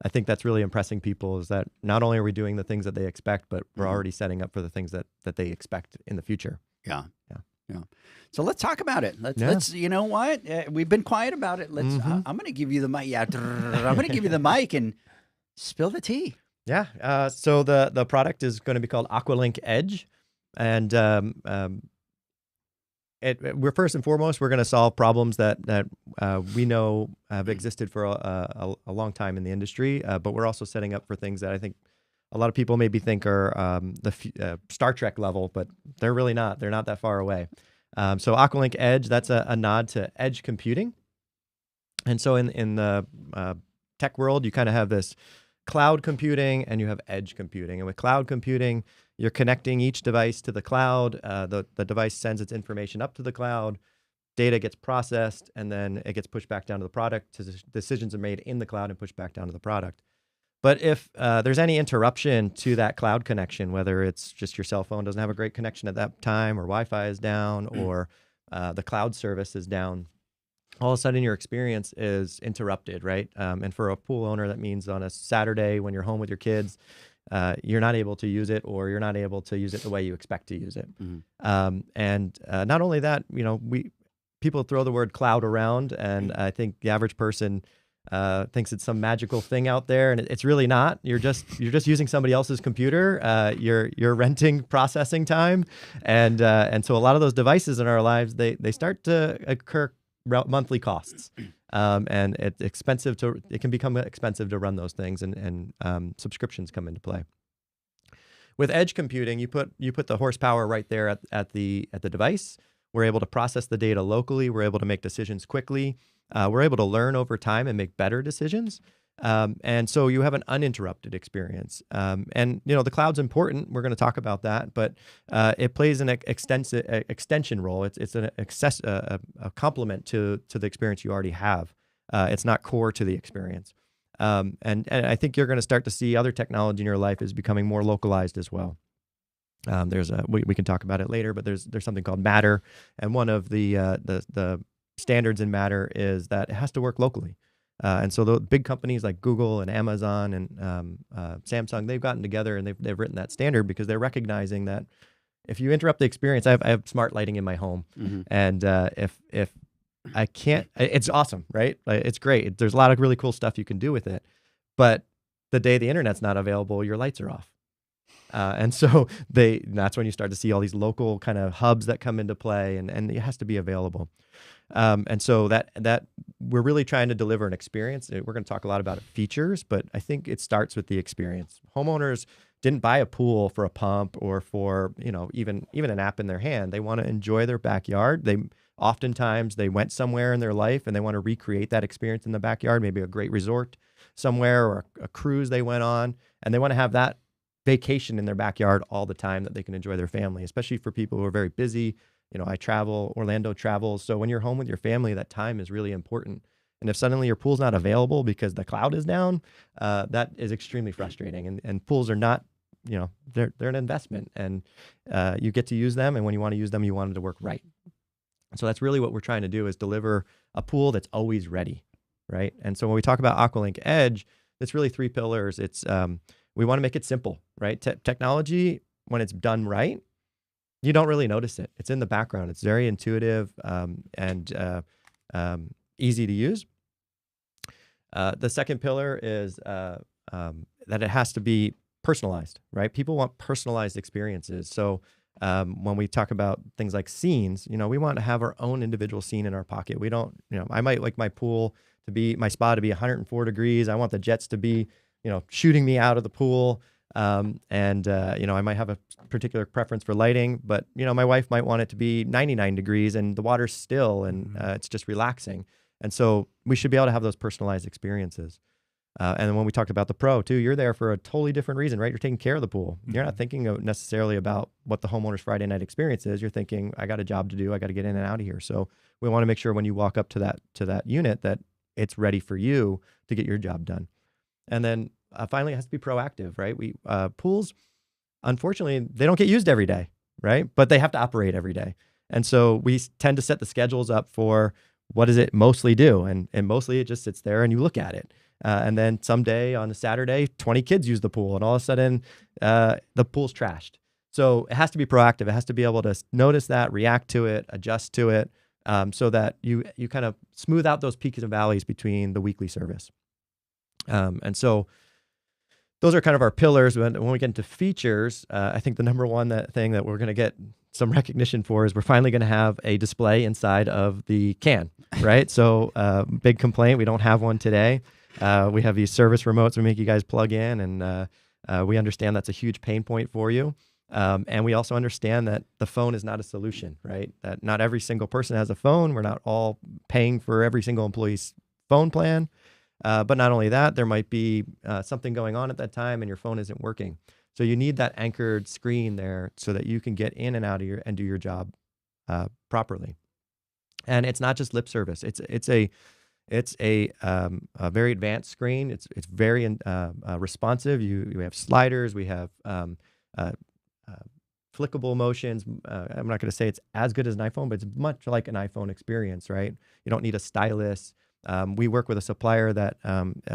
Speaker 6: I think that's really impressing people, is that not only are we doing the things that they expect, but we're already setting up for the things that they expect in the future.
Speaker 2: Yeah.
Speaker 6: Yeah.
Speaker 2: Yeah. So let's talk about it.
Speaker 6: Yeah.
Speaker 2: Let's, you know what? We've been quiet about it. Let's, I'm going to give you the mic. Yeah. I'm going to give you the mic and spill the tea.
Speaker 6: Yeah. So the product is going to be called AquaLink Edge. And we're first and foremost, we're going to solve problems that we know have existed for a long time in the industry, but we're also setting up for things that I think a lot of people maybe think are the Star Trek level, but they're really not. They're not that far away. So AquaLink Edge, that's a nod to edge computing. And so in the tech world, you kind of have this cloud computing and you have edge computing. And with cloud computing, you're connecting each device to the cloud. The device sends its information up to the cloud. Data gets processed, and then it gets pushed back down to the product. Decisions are made in the cloud and pushed back down to the product. But if there's any interruption to that cloud connection, whether it's just your cell phone doesn't have a great connection at that time, or Wi-Fi is down, or the cloud service is down, all of a sudden your experience is interrupted, right? And for a pool owner, that means on a Saturday when you're home with your kids, you're not able to use it, or you're not able to use it the way you expect to use it. And not only that, people throw the word cloud around, and I think the average person thinks it's some magical thing out there, and it's really not. You're just using somebody else's computer. You're renting processing time, and so a lot of those devices in our lives, they start to incur monthly costs, and it's expensive it can become expensive to run those things, and subscriptions come into play. With edge computing, you put the horsepower right there at the device. We're able to process the data locally. We're able to make decisions quickly. We're able to learn over time and make better decisions. And so you have an uninterrupted experience. And the cloud's important. We're going to talk about that, but it plays an extension role. It's a complement to the experience you already have. It's not core to the experience. And I think you're going to start to see other technology in your life is becoming more localized as well. We can talk about it later, but there's something called Matter, and one of the standards in Matter is that it has to work locally. And so the big companies like Google and Amazon and Samsung, they've gotten together and they've written that standard because they're recognizing that if you interrupt the experience, I have smart lighting in my home, and if I can't, it's awesome, right? It's great. There's a lot of really cool stuff you can do with it, but the day the internet's not available, your lights are off. And so that's when you start to see all these local kind of hubs that come into play, and it has to be available. And so that we're really trying to deliver an experience. We're going to talk a lot about features, but I think it starts with the experience. Homeowners didn't buy a pool for a pump or for, even an app in their hand. They want to enjoy their backyard. Oftentimes they went somewhere in their life and they want to recreate that experience in the backyard, maybe a great resort somewhere or a cruise they went on, and they want to have that vacation in their backyard all the time that they can enjoy their family, especially for people who are very busy. I travel, Orlando travels. So when you're home with your family, that time is really important. And if suddenly your pool's not available because the cloud is down, that is extremely frustrating. And pools are not, they're an investment, and you get to use them. And when you want to use them, you want them to work right. So that's really what we're trying to do, is deliver a pool that's always ready, right? And so when we talk about AquaLink Edge, it's really three pillars. It's we want to make it simple, right? Technology, when it's done right, you don't really notice it. It's in the background. It's very intuitive and easy to use. The second pillar is that it has to be personalized, right? People want personalized experiences. So when we talk about things like scenes, we want to have our own individual scene in our pocket. We don't, I might like my pool to be, my spa to be 104 degrees. I want the jets to be, shooting me out of the pool. I might have a particular preference for lighting, but, my wife might want it to be 99 degrees and the water's still and it's just relaxing. And so we should be able to have those personalized experiences. And then when we talked about the pro too, you're there for a totally different reason, right? You're taking care of the pool. You're not thinking necessarily about what the homeowner's Friday night experience is. You're thinking, I got a job to do. I got to get in and out of here. So we want to make sure when you walk up to that unit that it's ready for you to get your job done. And then finally, it has to be proactive, right? Pools, unfortunately, they don't get used every day, right? But they have to operate every day. And so we tend to set the schedules up for what does it mostly do? And mostly it just sits there and you look at it. And then someday on a Saturday, 20 kids use the pool and all of a sudden the pool's trashed. So it has to be proactive. It has to be able to notice that, react to it, adjust to it, so that you kind of smooth out those peaks and valleys between the weekly service. And so those are kind of our pillars. When we get into features, I think the number one thing that we're going to get some recognition for is we're finally going to have a display inside of the can, right? So big complaint, we don't have one today. We have these service remotes we make you guys plug in, and we understand that's a huge pain point for you. And we also understand that the phone is not a solution, right? That not every single person has a phone. We're not all paying for every single employee's phone plan. But not only that, there might be something going on at that time and your phone isn't working. So you need that anchored screen there so that you can get in and out of and do your job properly. And it's not just lip service. It's a very advanced screen. It's very responsive. We have sliders. We have flickable motions. I'm not going to say it's as good as an iPhone, but it's much like an iPhone experience, right? You don't need a stylus. We work with a supplier that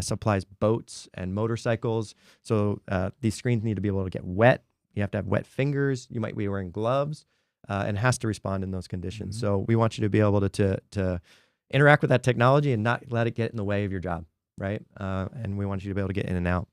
Speaker 6: supplies boats and motorcycles. So these screens need to be able to get wet. You have to have wet fingers. You might be wearing gloves, and it has to respond in those conditions. Mm-hmm. So we want you to be able to interact with that technology and not let it get in the way of your job, right? And we want you to be able to get in and out.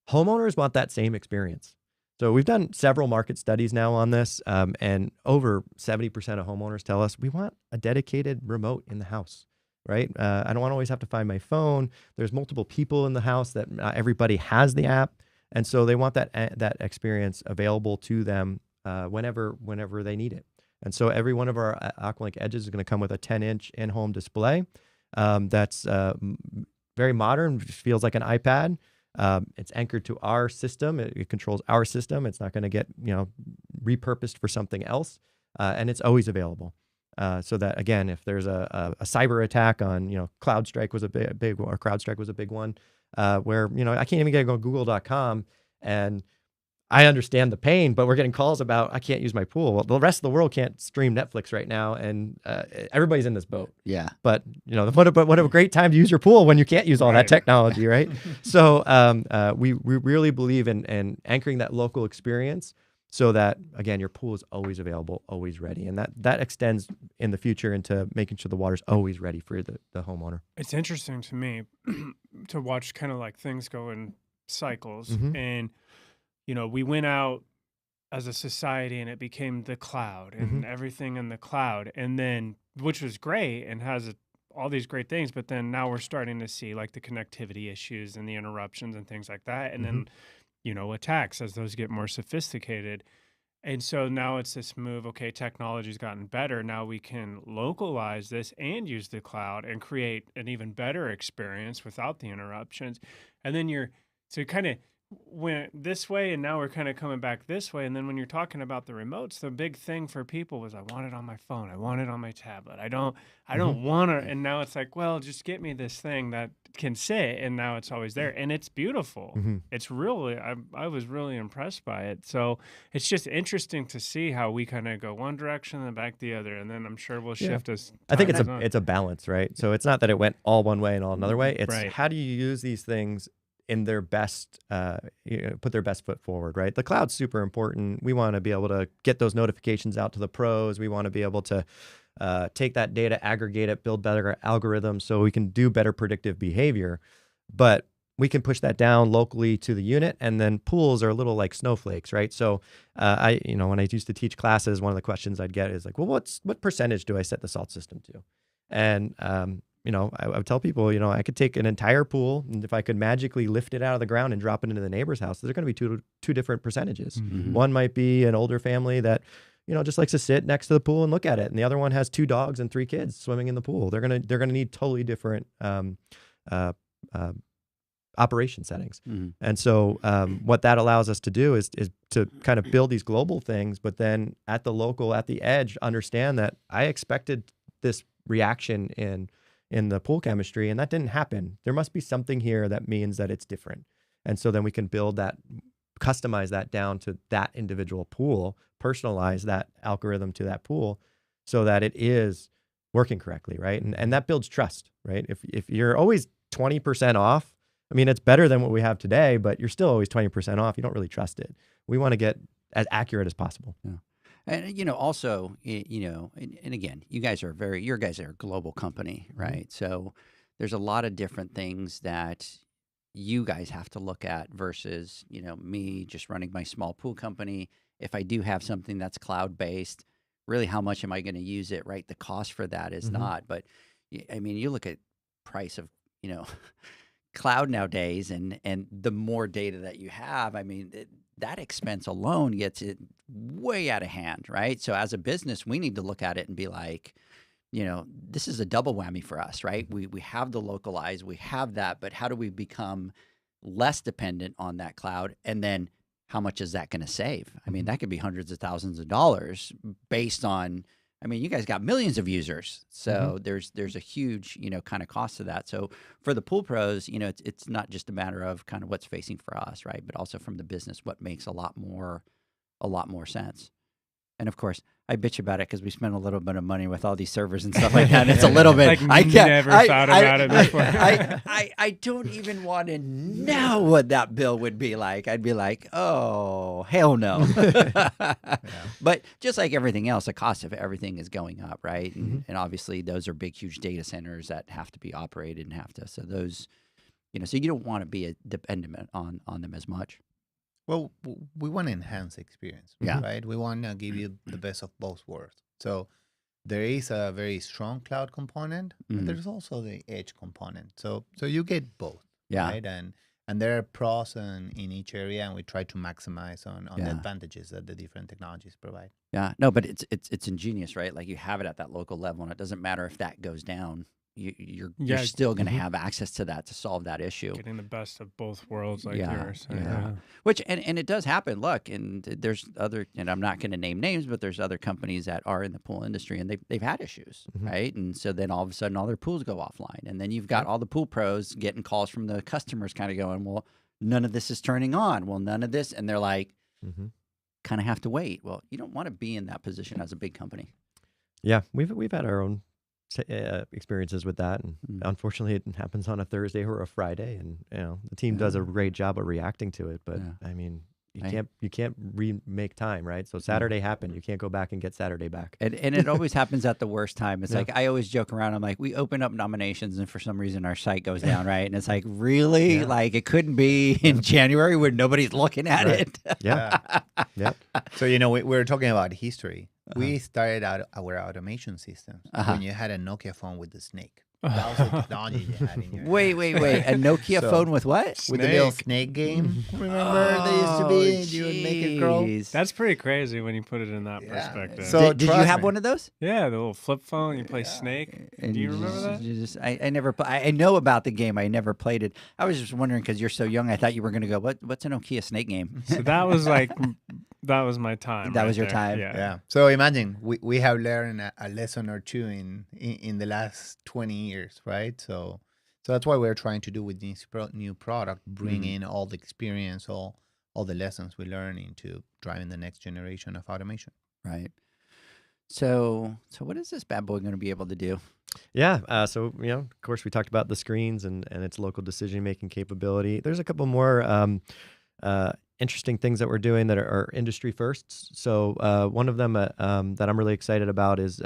Speaker 6: Homeowners want that same experience. So we've done several market studies now on this, and over 70% of homeowners tell us we want a dedicated remote in the house, right? I don't want to always have to find my phone. There's multiple people in the house that not everybody has the app, and so they want that experience available to them whenever they need it. And so every one of our Aqualink Edges is going to come with a 10-inch in-home display that's very modern, feels like an iPad. It's anchored to our system. It controls our system. It's not going to get repurposed for something else, and it's always available. So that again, if there's a cyber attack on CrowdStrike was a big one, where I can't even go Google.com, and I understand the pain, but we're getting calls about I can't use my pool. Well, the rest of the world can't stream Netflix right now, and everybody's in this boat. Yeah. But what a great time to use your pool when you can't use all that technology, right? So we really believe in anchoring that local experience, so that again your pool is always available, always ready, and that extends in the future into making sure the water's always ready for the homeowner.
Speaker 4: It's interesting to me to watch kind of like things go in cycles,
Speaker 6: Mm-hmm.
Speaker 4: and we went out as a society and it became the cloud and everything in the cloud, and then which was great and has all these great things, but then now we're starting to see like the connectivity issues and the interruptions and things like that, and then attacks as those get more sophisticated. And so now it's this move, okay, technology's gotten better, now we can localize this and use the cloud and create an even better experience without the interruptions. And then so kind of went this way, and now we're kind of coming back this way. And then when you're talking about the remotes, the big thing for people was I want it on my phone, I want it on my tablet, I don't want to. And now it's like, well, just get me this thing that can sit, and now it's always there, and it's beautiful. It's really I was really impressed by it. So it's just interesting to see how we kind of go one direction and then back the other, and then I'm sure we'll shift as
Speaker 6: I think it's a balance, right? So it's not that it went all one way and all another way. It's how do you use these things in their best, put their best foot forward, right? The cloud's super important. We want to be able to get those notifications out to the pros. We want to be able to take that data, aggregate it, build better algorithms so we can do better predictive behavior. But we can push that down locally to the unit, and then pools are a little like snowflakes, right? So when I used to teach classes, one of the questions I'd get is like, well, what percentage do I set the salt system to? And I would tell people, I could take an entire pool, and if I could magically lift it out of the ground and drop it into the neighbor's house, there's going to be two different percentages. Mm-hmm. One might be an older family that, just likes to sit next to the pool and look at it, and the other one has 2 dogs and 3 kids swimming in the pool. They're gonna need totally different operation settings. Mm-hmm. And so what that allows us to do is to kind of build these global things, but then at the edge, understand that I expected this reaction in the pool chemistry, and that didn't happen. There must be something here that means that it's different. And so then we can build that customize that down to that individual pool, personalize that algorithm to that pool so that it is working correctly, right? And that builds trust, right? If you're always 20% off, I mean, it's better than what we have today, but you're still always 20% off. You don't really trust it. We want to get as accurate as possible.
Speaker 2: Yeah. And, also, and again, you guys are a global company, right? So there's a lot of different things that you guys have to look at versus, me just running my small pool company. If I do have something that's cloud-based, really how much am I going to use it, right? The cost for that is not. But, I mean, you look at price of, cloud nowadays and the more data that you have, I mean, that expense alone gets it way out of hand, right? So as a business, we need to look at it and be like, this is a double whammy for us, right? We have the localized, we have that, but how do we become less dependent on that cloud? And then how much is that going to save? I mean, that could be hundreds of thousands of dollars based on, I mean, you guys got millions of users. So there's a huge, kind of cost to that. So for the pool pros, it's not just a matter of kind of what's facing for us, right? But also from the business, what makes a lot more sense. And of course, I bitch about it because we spend a little bit of money with all these servers and stuff like that. And it's a little bit.
Speaker 4: I never thought about it before.
Speaker 2: I don't even want to know what that bill would be like. I'd be like, oh, hell no. But just like everything else, the cost of everything is going up, right? And obviously, those are big, huge data centers that have to be operated and so those, so you don't want to be dependent on them as much.
Speaker 5: Well, we want to enhance the experience,
Speaker 2: Yeah.
Speaker 5: right? We want to give you the best of both worlds. So there is a very strong cloud component, but there's also the edge component. So you get both, right? And there are pros in each area, and we try to maximize on the advantages that the different technologies provide.
Speaker 2: Yeah, no, but it's ingenious, right? Like you have it at that local level, and it doesn't matter if that goes down. You're still going to have access to that to solve that issue.
Speaker 4: Getting the best of both worlds like
Speaker 2: Yeah,
Speaker 4: yours.
Speaker 2: yeah. Which, and it does happen. Look, and there's other, and I'm not going to name names, but there's other companies that are in the pool industry, and they've had issues, right? And so then all of a sudden all their pools go offline. And then you've got all the pool pros getting calls from the customers kind of going, well, none of this is turning on. Well, none of this. And they're like, kind of have to wait. Well, you don't want to be in that position as a big company.
Speaker 6: Yeah, we've had our own experiences with that, and unfortunately it happens on a Thursday or a Friday, and the team does a great job of reacting to it, but I mean, you can't remake time, right? So Saturday happened, you can't go back and get Saturday back,
Speaker 2: and it always happens at the worst time. It's like I always joke around, I'm like, we open up nominations and for some reason our site goes down, right? And it's like, really? Like it couldn't be in January when nobody's looking at it.
Speaker 5: So we're talking about history. We started out our automation systems when you had a Nokia phone with the snake. That was the technology you had in your
Speaker 2: Wait. A Nokia phone with what?
Speaker 5: With the little snake game. Remember they used to be, you would make it grow.
Speaker 4: That's pretty crazy when you put it in that perspective.
Speaker 5: So
Speaker 2: did you have one of those?
Speaker 4: Yeah, the little flip phone. You play Snake.
Speaker 2: And
Speaker 4: do you remember that?
Speaker 2: I never. I know about the game. I never played it. I was just wondering because you're so young. I thought you were going to go. What's a Nokia Snake game?
Speaker 4: So that was like. That was my time.
Speaker 2: That
Speaker 4: right
Speaker 2: was your
Speaker 4: there.
Speaker 2: time.
Speaker 5: Yeah. So imagine we have learned a lesson or two in the last 20 years, right? So that's why we're trying to do with this new product, bring in all the experience, all the lessons we learn into driving the next generation of automation.
Speaker 2: Right. So what is this bad boy going to be able to do?
Speaker 6: Yeah. So of course, we talked about the screens and its local decision making capability. There's a couple more interesting things that we're doing that are industry firsts. So one of them that I'm really excited about is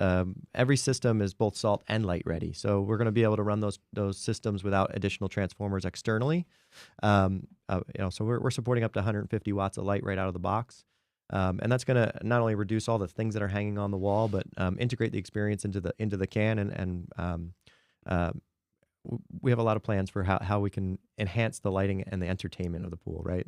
Speaker 6: every system is both salt and light ready. So we're going to be able to run those systems without additional transformers externally. So we're supporting up to 150 watts of light right out of the box. And that's going to not only reduce all the things that are hanging on the wall, but integrate the experience into the can and we have a lot of plans for how we can enhance the lighting and the entertainment of the pool, right?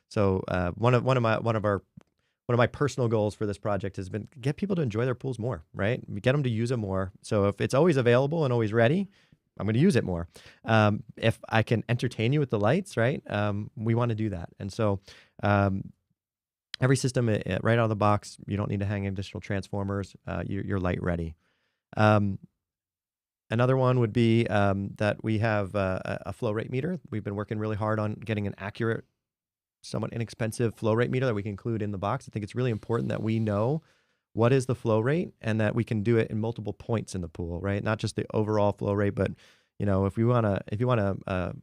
Speaker 6: So one of my personal goals for this project has been get people to enjoy their pools more, right? Get them to use it more. So if it's always available and always ready, I'm going to use it more. If I can entertain you with the lights, right? We want to do that. And so every system right out of the box, you don't need to hang additional transformers. You're light ready. Another one would be that we have a flow rate meter. We've been working really hard on getting an accurate somewhat inexpensive flow rate meter that we can include in the box. I think it's really important that we know what is the flow rate and that we can do it in multiple points in the pool, right? Not just the overall flow rate, but if you want a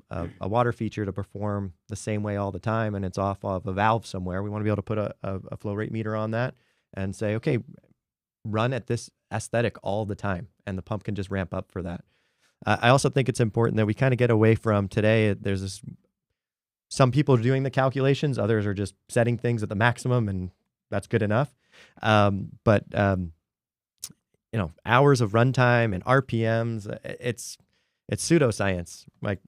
Speaker 6: water feature to perform the same way all the time and it's off of a valve somewhere, we want to be able to put a flow rate meter on that and say, okay, run at this aesthetic all the time, and the pump can just ramp up for that. I also think it's important that we kind of get away from today. Some people are doing the calculations, others are just setting things at the maximum, and that's good enough. But hours of runtime and RPMs, it's pseudoscience. Like,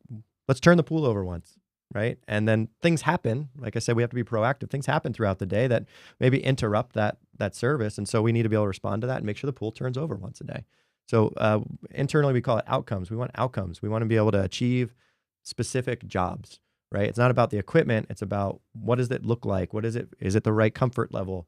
Speaker 6: let's turn the pool over once, right? And then things happen. Like I said, we have to be proactive. Things happen throughout the day that maybe interrupt that service, and so we need to be able to respond to that and make sure the pool turns over once a day. So internally, we call it outcomes. We want outcomes. We want to be able to achieve specific jobs, right? It's not about the equipment. It's about, what does it look like? What is it? Is it the right comfort level?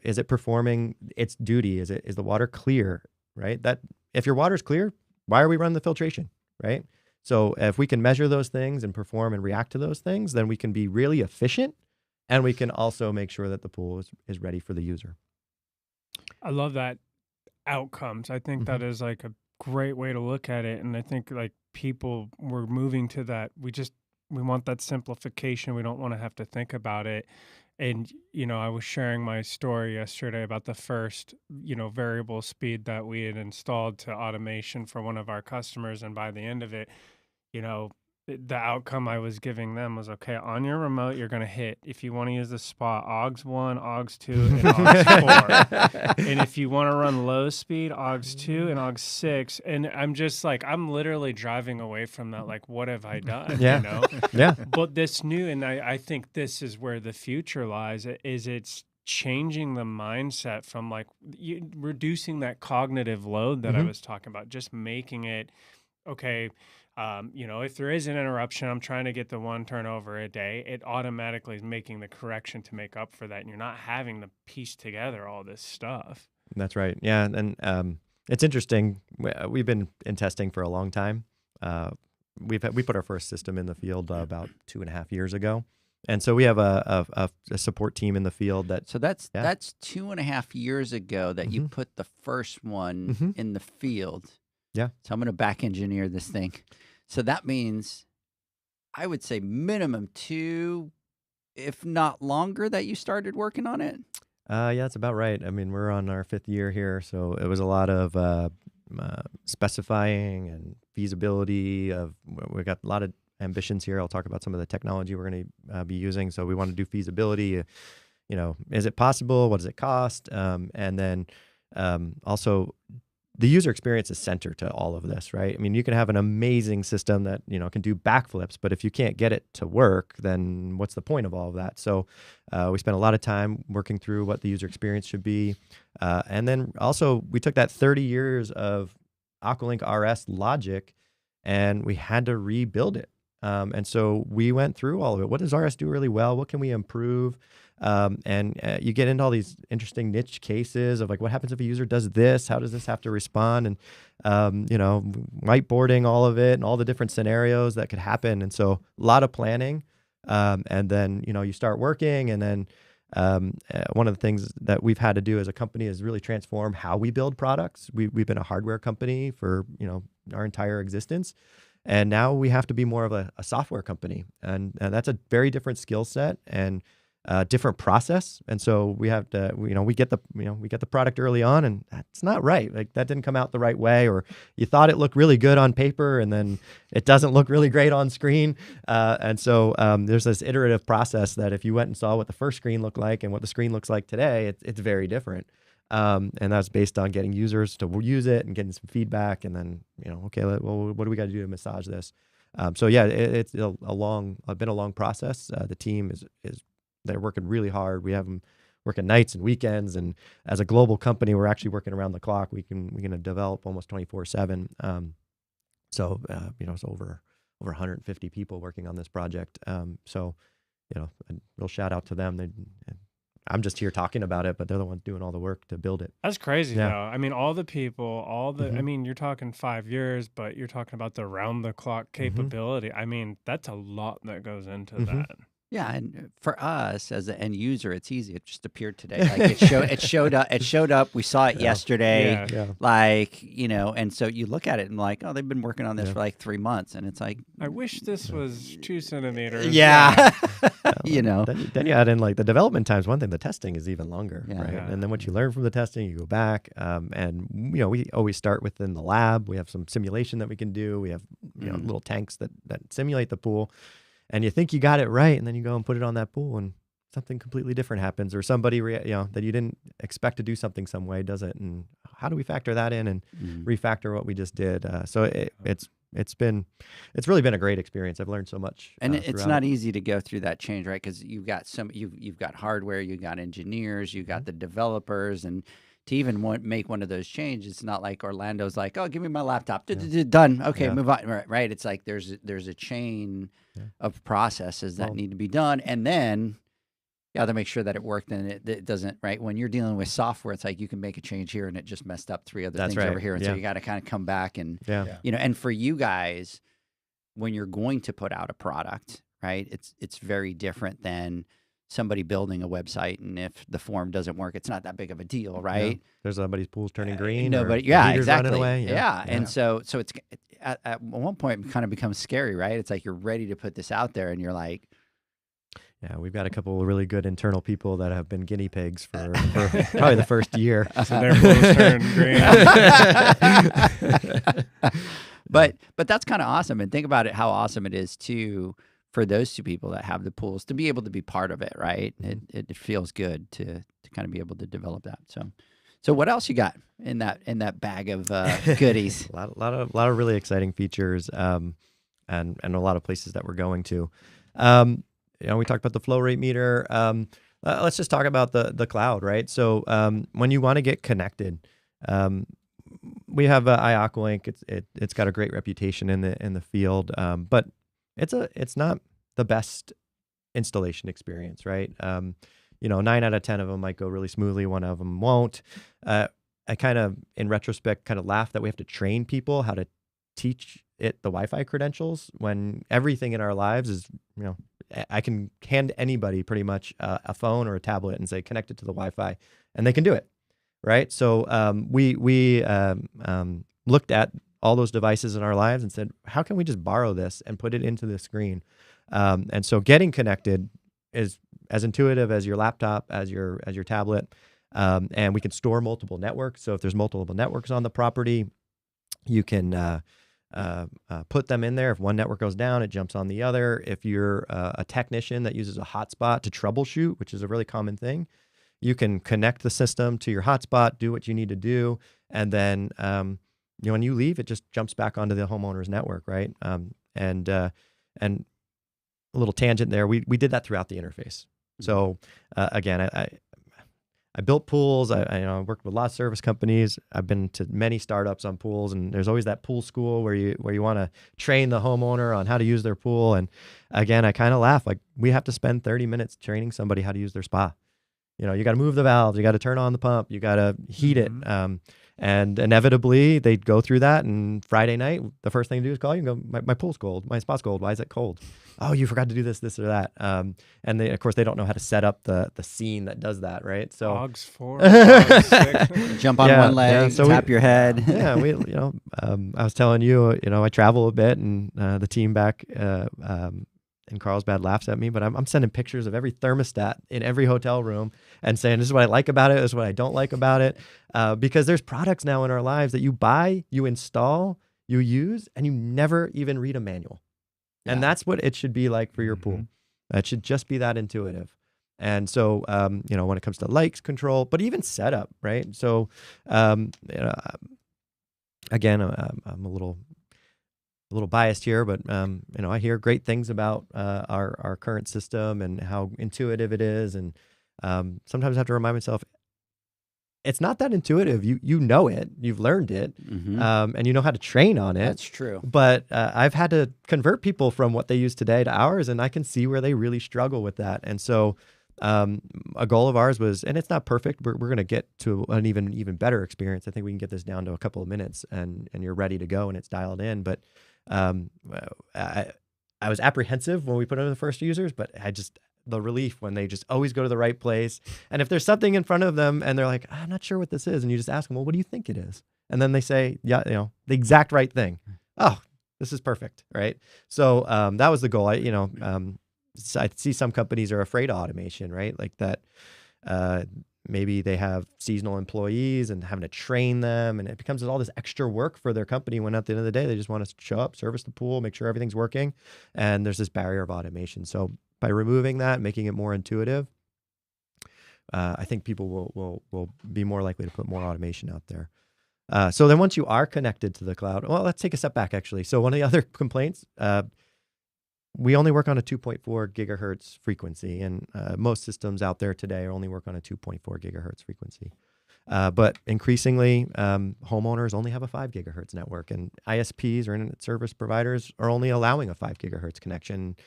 Speaker 6: Is it performing its duty? Is the water clear, right? That if your water's clear, why are we running the filtration, right? So if we can measure those things and perform and react to those things, then we can be really efficient, and we can also make sure that the pool is ready for the user.
Speaker 4: I love that. Outcomes. I think that is like a great way to look at it. And I think like we're moving to that. We want that simplification. We don't want to have to think about it. And, I was sharing my story yesterday about the first, variable speed that we had installed to automation for one of our customers. And by the end of it, the outcome I was giving them was, okay, on your remote, you're going to hit, if you want to use the spot, AUX 1, AUX 2, and AUX 4. And if you want to run low speed, AUX 2 and AUX 6. And I'm just like, I'm literally driving away from that. Like, what have I done?
Speaker 6: Yeah. Yeah.
Speaker 4: But this new, and I think this is where the future lies, is it's changing the mindset from like reducing that cognitive load that I was talking about, just making it, okay, if there is an interruption, I'm trying to get the one turnover a day, it automatically is making the correction to make up for that. And you're not having to piece together all this stuff.
Speaker 6: That's right. Yeah. And it's interesting. We've been in testing for a long time. We put our first system in the field about 2.5 years ago. And so we have a support team in the field that's
Speaker 2: 2.5 years ago that you put the first one in the field.
Speaker 6: Yeah.
Speaker 2: So I'm going to back engineer this thing. So that means I would say minimum 2, if not longer, that you started working on it.
Speaker 6: Yeah, that's about right. I mean, we're on our 5th year here, so it was a lot of specifying and feasibility. We got a lot of ambitions here. I'll talk about some of the technology we're going to be using. So we want to do feasibility. Is it possible? What does it cost? And then also, the user experience is center to all of this, right? I mean, you can have an amazing system that, can do backflips, but if you can't get it to work, then what's the point of all of that? So we spent a lot of time working through what the user experience should be. And then also we took that 30 years of Aqualink RS logic and we had to rebuild it. And so we went through all of it. What does RS do really well? What can we improve? And you get into all these interesting niche cases of like, what happens if a user does this? How does this have to respond? And, whiteboarding all of it and all the different scenarios that could happen. And so a lot of planning. And then, you start working. And then one of the things that we've had to do as a company is really transform how we build products. We've been a hardware company for, our entire existence. And now we have to be more of a software company. And that's a very different skill set and different process. And so we have to, we get the product early on and that's not right. Like that didn't come out the right way, or you thought it looked really good on paper and then it doesn't look really great on screen. And so there's this iterative process that if you went and saw what the first screen looked like and what the screen looks like today, it's very different. And that's based on getting users to use it and getting some feedback. And then, okay, well, what do we got to do to massage this? So yeah, it's been a long process. The team they're working really hard. We have them working nights and weekends. And as a global company, we're actually working around the clock. We can develop almost 24/7. So it's over 150 people working on this project. So, a real shout out to them. I'm just here talking about it, but they're the ones doing all the work to build it.
Speaker 4: That's crazy, though. I mean, all the people, I mean, you're talking 5 years, but you're talking about the round-the-clock capability. I mean, that's a lot that goes into that.
Speaker 2: Yeah, and for us as an end user, it's easy. It just appeared today. Like it showed up. It showed up. We saw it yesterday.
Speaker 4: Yeah.
Speaker 6: Yeah.
Speaker 2: Like, and so you look at it and like, oh, they've been working on this
Speaker 6: Yeah.
Speaker 2: for like 3 months, and it's like,
Speaker 4: I wish this was 2 centimeters.
Speaker 2: yeah,
Speaker 6: Then you add in like the development times. One thing, the testing is even longer,
Speaker 2: Yeah.
Speaker 6: right?
Speaker 4: Yeah.
Speaker 6: And then once you learn from the testing, you go back. And we always start within the lab. We have some simulation that we can do. We have little tanks that simulate the pool, and you think you got it right, and then you go and put it on that pool, and something completely different happens, or somebody that you didn't expect to do something some way does it. And how do we factor that in and refactor what we just did? So it's really been a great experience. I've learned so much,
Speaker 2: and it's
Speaker 6: throughout
Speaker 2: not
Speaker 6: it.
Speaker 2: easy to go through that change, right? Because you've got you've got hardware, you've got engineers, you've got the developers, and to even make one of those changes, it's not like Orlando's like, oh, give me my laptop, done, okay,
Speaker 6: Yeah.
Speaker 2: move on, right? It's like there's a chain of processes that need to be done, and then you have to make sure that it worked and it doesn't, right? When you're dealing with software, it's like you can make a change here and it just messed up 3 other
Speaker 6: That's
Speaker 2: things
Speaker 6: right.
Speaker 2: over here, and so
Speaker 6: Yeah.
Speaker 2: you got to kind of come back and
Speaker 6: Yeah.
Speaker 2: and for you guys, when you're going to put out a product, right? It's very different than somebody building a website, and if the form doesn't work, it's not that big of a deal, right?
Speaker 6: There's somebody's pool's turning green.
Speaker 2: Nobody,
Speaker 6: or
Speaker 2: yeah,
Speaker 6: the heater's running
Speaker 2: exactly,
Speaker 6: away.
Speaker 2: yeah. And so it's at one point it kind of becomes scary, right? It's like you're ready to put this out there, and you're like,
Speaker 6: Yeah, we've got a couple of really good internal people that have been guinea pigs for probably the first year.
Speaker 4: So their pools turn green.
Speaker 2: but that's kind of awesome. And think about it, how awesome it is too for those 2 people that have the pools to be able to be part of it, right? It feels good to kind of be able to develop that. So what else you got in that bag of goodies?
Speaker 6: a lot of really exciting features, and a lot of places that we're going to. We talked about the flow rate meter. Let's just talk about the cloud, right? So when you want to get connected, we have iAqualink. It's got a great reputation in the field, but it's not the best installation experience, right? 9 out of 10 of them might go really smoothly. 1 of them won't. I kind of, in retrospect, kind of laugh that we have to train people how to teach it the Wi-Fi credentials when everything in our lives is, I can hand anybody pretty much a phone or a tablet and say, connect it to the Wi-Fi, and they can do it, right? So we looked at all those devices in our lives and said, how can we just borrow this and put it into the screen? And so getting connected is as intuitive as your laptop, as your tablet, and we can store multiple networks. So if there's multiple networks on the property, you can put them in there. If one network goes down, it jumps on the other. If you're a technician that uses a hotspot to troubleshoot, which is a really common thing, you can connect the system to your hotspot, do what you need to do, and then when you leave, it just jumps back onto the homeowner's network, right? And a little tangent there, we did that throughout the interface. So again, I built pools. I worked with a lot of service companies. I've been to many startups on pools, and there's always that pool school where you want to train the homeowner on how to use their pool. And again, I kind of laugh, like we have to spend 30 minutes training somebody how to use their spa. You got to move the valves, you got to turn on the pump, you got to heat it. And inevitably they go through that, and Friday night, the first thing to do is call you and go, my pool's cold, my spa's cold. Why is it cold? Oh, you forgot to do this or that. And they, of course, they don't know how to set up the scene that does that, right? So
Speaker 4: Hogs 4, hogs 6.
Speaker 2: Jump on one leg,
Speaker 6: so
Speaker 2: tap your head.
Speaker 6: Yeah, I was telling you, I travel a bit, and the team back in Carlsbad laughs at me, but I'm sending pictures of every thermostat in every hotel room and saying, this is what I like about it, this is what I don't like about it. Because there's products now in our lives that you buy, you install, you use, and you never even read a manual. Yeah. And that's what it should be like for your pool. It should just be that intuitive. And so, when it comes to lights control, but even setup, right? So, again, I'm a little biased here, but I hear great things about our current system and how intuitive it is, and sometimes I have to remind myself, it's not that intuitive. You know it, you've learned it, and you know how to train on it.
Speaker 2: That's true.
Speaker 6: But I've had to convert people from what they use today to ours, and I can see where they really struggle with that. And so a goal of ours was, and it's not perfect, we're going to get to an even better experience. I think we can get this down to a couple of minutes, and you're ready to go and it's dialed in. But I was apprehensive when we put in the first users, but the relief when they just always go to the right place. And if there's something in front of them and they're like, I'm not sure what this is, and you just ask them, well, what do you think it is? And then they say, yeah, the exact right thing. Oh, this is perfect, right? So that was the goal. I see some companies are afraid of automation, right? Like that. Maybe they have seasonal employees and having to train them, and it becomes all this extra work for their company when at the end of the day, they just want to show up, service the pool, make sure everything's working. And there's this barrier of automation. So by removing that, making it more intuitive, I think people will be more likely to put more automation out there. So then once you are connected to the cloud, well, let's take a step back actually. So one of the other complaints, we only work on a 2.4 gigahertz frequency, and most systems out there today only work on a 2.4 gigahertz frequency. But increasingly, homeowners only have a 5 gigahertz network, and ISPs or internet service providers are only allowing a 5 gigahertz connection.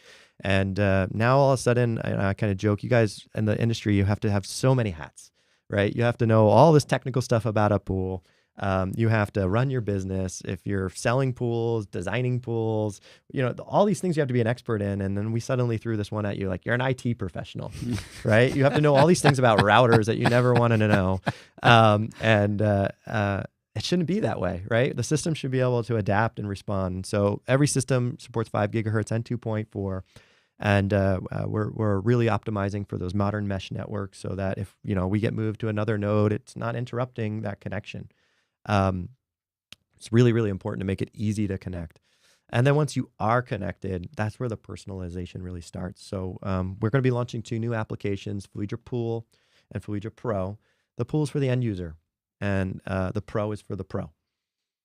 Speaker 6: And now all of a sudden, I kind of joke, you guys in the industry, you have to have so many hats, right? You have to know all this technical stuff about a pool. You have to run your business. If you're selling pools, designing pools, all these things you have to be an expert in. And then we suddenly threw this one at you, like you're an IT professional, right? You have to know all these things about routers that you never wanted to know. It shouldn't be that way, right? The system should be able to adapt and respond. So every system supports 5 gigahertz and 2.4. And we're really optimizing for those modern mesh networks so that if we get moved to another node, it's not interrupting that connection. It's really, really important to make it easy to connect. And then once you are connected, that's where the personalization really starts. So we're going to be launching 2 new applications, Fluidra Pool and Fluidra Pro. The Pool is for the end user, and the Pro is for the pro.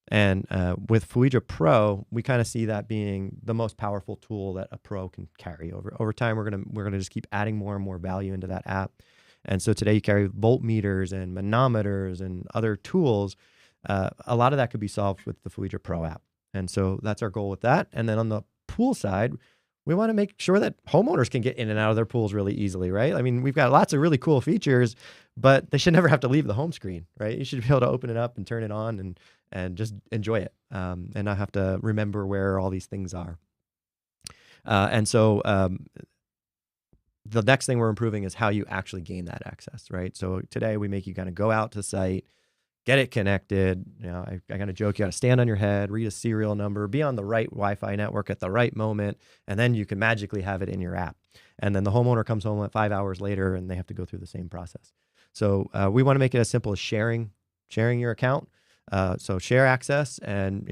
Speaker 6: And with Fluidra Pro, we kind of see that being the most powerful tool that a pro can carry. Over time, we're gonna just keep adding more and more value into that app. And so today you carry voltmeters and manometers and other tools. A lot of that could be solved with the Fluidra Pro app. And so that's our goal with that. And then on the pool side, we want to make sure that homeowners can get in and out of their pools really easily, right? I mean, we've got lots of really cool features, but they should never have to leave the home screen, right? You should be able to open it up and turn it on and just enjoy it, and not have to remember where all these things are. And so the next thing we're improving is how you actually gain that access, right? So today we make you kind of go out to site, get it connected. I kind of joke, you got to stand on your head, read a serial number, be on the right Wi-Fi network at the right moment, and then you can magically have it in your app. And then the homeowner comes home 5 hours later and they have to go through the same process. So we want to make it as simple as sharing your account. So share access and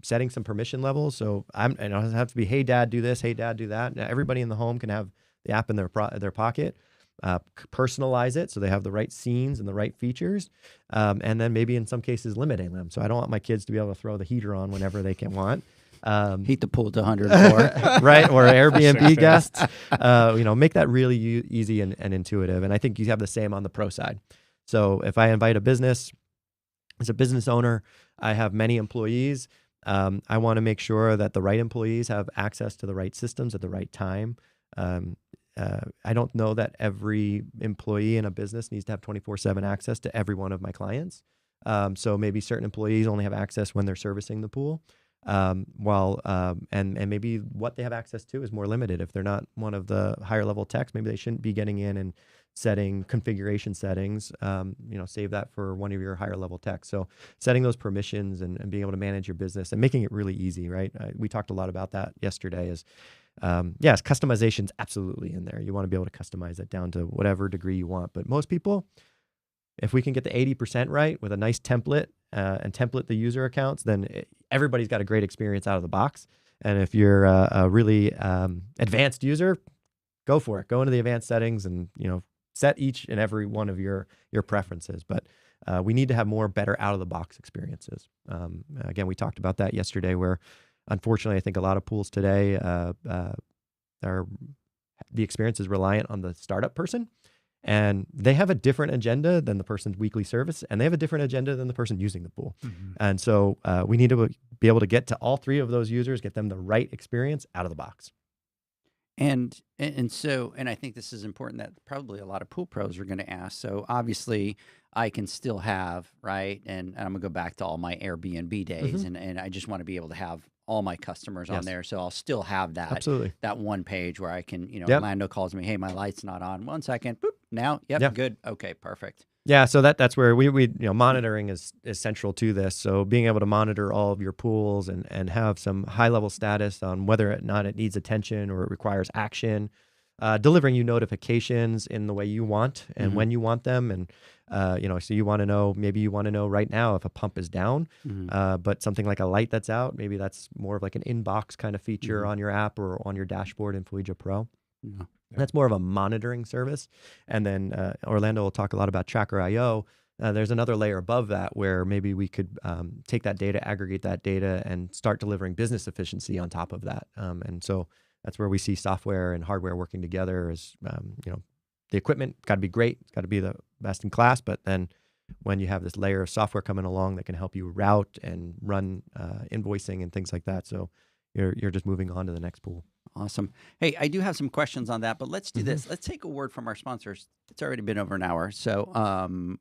Speaker 6: setting some permission levels. So it doesn't have to be, hey dad, do this, hey dad, do that. Now, everybody in the home can have the app in their pocket. Personalize it so they have the right scenes and the right features, and then maybe in some cases limiting them. So I don't want my kids to be able to throw the heater on whenever they can want.
Speaker 2: Heat the pool to 104.
Speaker 6: Right, or Airbnb guests. Make that really easy and intuitive. And I think you have the same on the pro side. So if I invite a business, as a business owner, I have many employees. I want to make sure that the right employees have access to the right systems at the right time. I don't know that every employee in a business needs to have 24/7 access to every one of my clients. So maybe certain employees only have access when they're servicing the pool, and maybe what they have access to is more limited. If they're not one of the higher level techs, maybe they shouldn't be getting in and setting configuration settings. Save that for one of your higher level techs. So setting those permissions and being able to manage your business and making it really easy, right? We talked a lot about that yesterday. Yes, customization's absolutely in there. You want to be able to customize it down to whatever degree you want. But most people, if we can get the 80% right with a nice template and template the user accounts, then everybody's got a great experience out of the box. And if you're a really advanced user, go for it. Go into the advanced settings and set each and every one of your preferences. But we need to have more better out of the box experiences. Again, we talked about that yesterday, where unfortunately, I think a lot of pools today the experience is reliant on the startup person, and they have a different agenda than the person's weekly service, and they have a different agenda than the person using the pool. Mm-hmm. And so we need to be able to get to all 3 of those users, get them the right experience out of the box.
Speaker 2: And I think this is important that probably a lot of pool pros are going to ask. So obviously I can still have, right, and I'm going to go back to all my Airbnb days, mm-hmm. and I just want to be able to have all my customers on
Speaker 6: Yes.
Speaker 2: there, so I'll still have that
Speaker 6: Absolutely.
Speaker 2: that one page where I can,
Speaker 6: Yep.
Speaker 2: Orlando calls me, hey, my light's not on. 1 second, boop, now, yep,
Speaker 6: Yeah.
Speaker 2: good, okay, perfect.
Speaker 6: Yeah, so that's where we monitoring is central to this. So being able to monitor all of your pools and have some high level status on whether or not it needs attention or it requires action, delivering you notifications in the way you want and when you want them, and so you want to know right now if a pump is down, but something like a light that's out, maybe that's more of like an inbox kind of feature on your app or on your dashboard in Fluidra Pro.
Speaker 2: Yeah.
Speaker 6: That's more of a monitoring service. And then Orlando will talk a lot about Tracker.io. There's another layer above that where maybe we could take that data, aggregate that data, and start delivering business efficiency on top of that. And so that's where we see software and hardware working together. As the equipment got to be great, it's got to be the best in class. But then when you have this layer of software coming along that can help you route and run invoicing and things like that, so you're just moving on to the next pool.
Speaker 2: Awesome. Hey, I do have some questions on that, but let's do this. Let's take a word from our sponsors. It's already been over an hour. So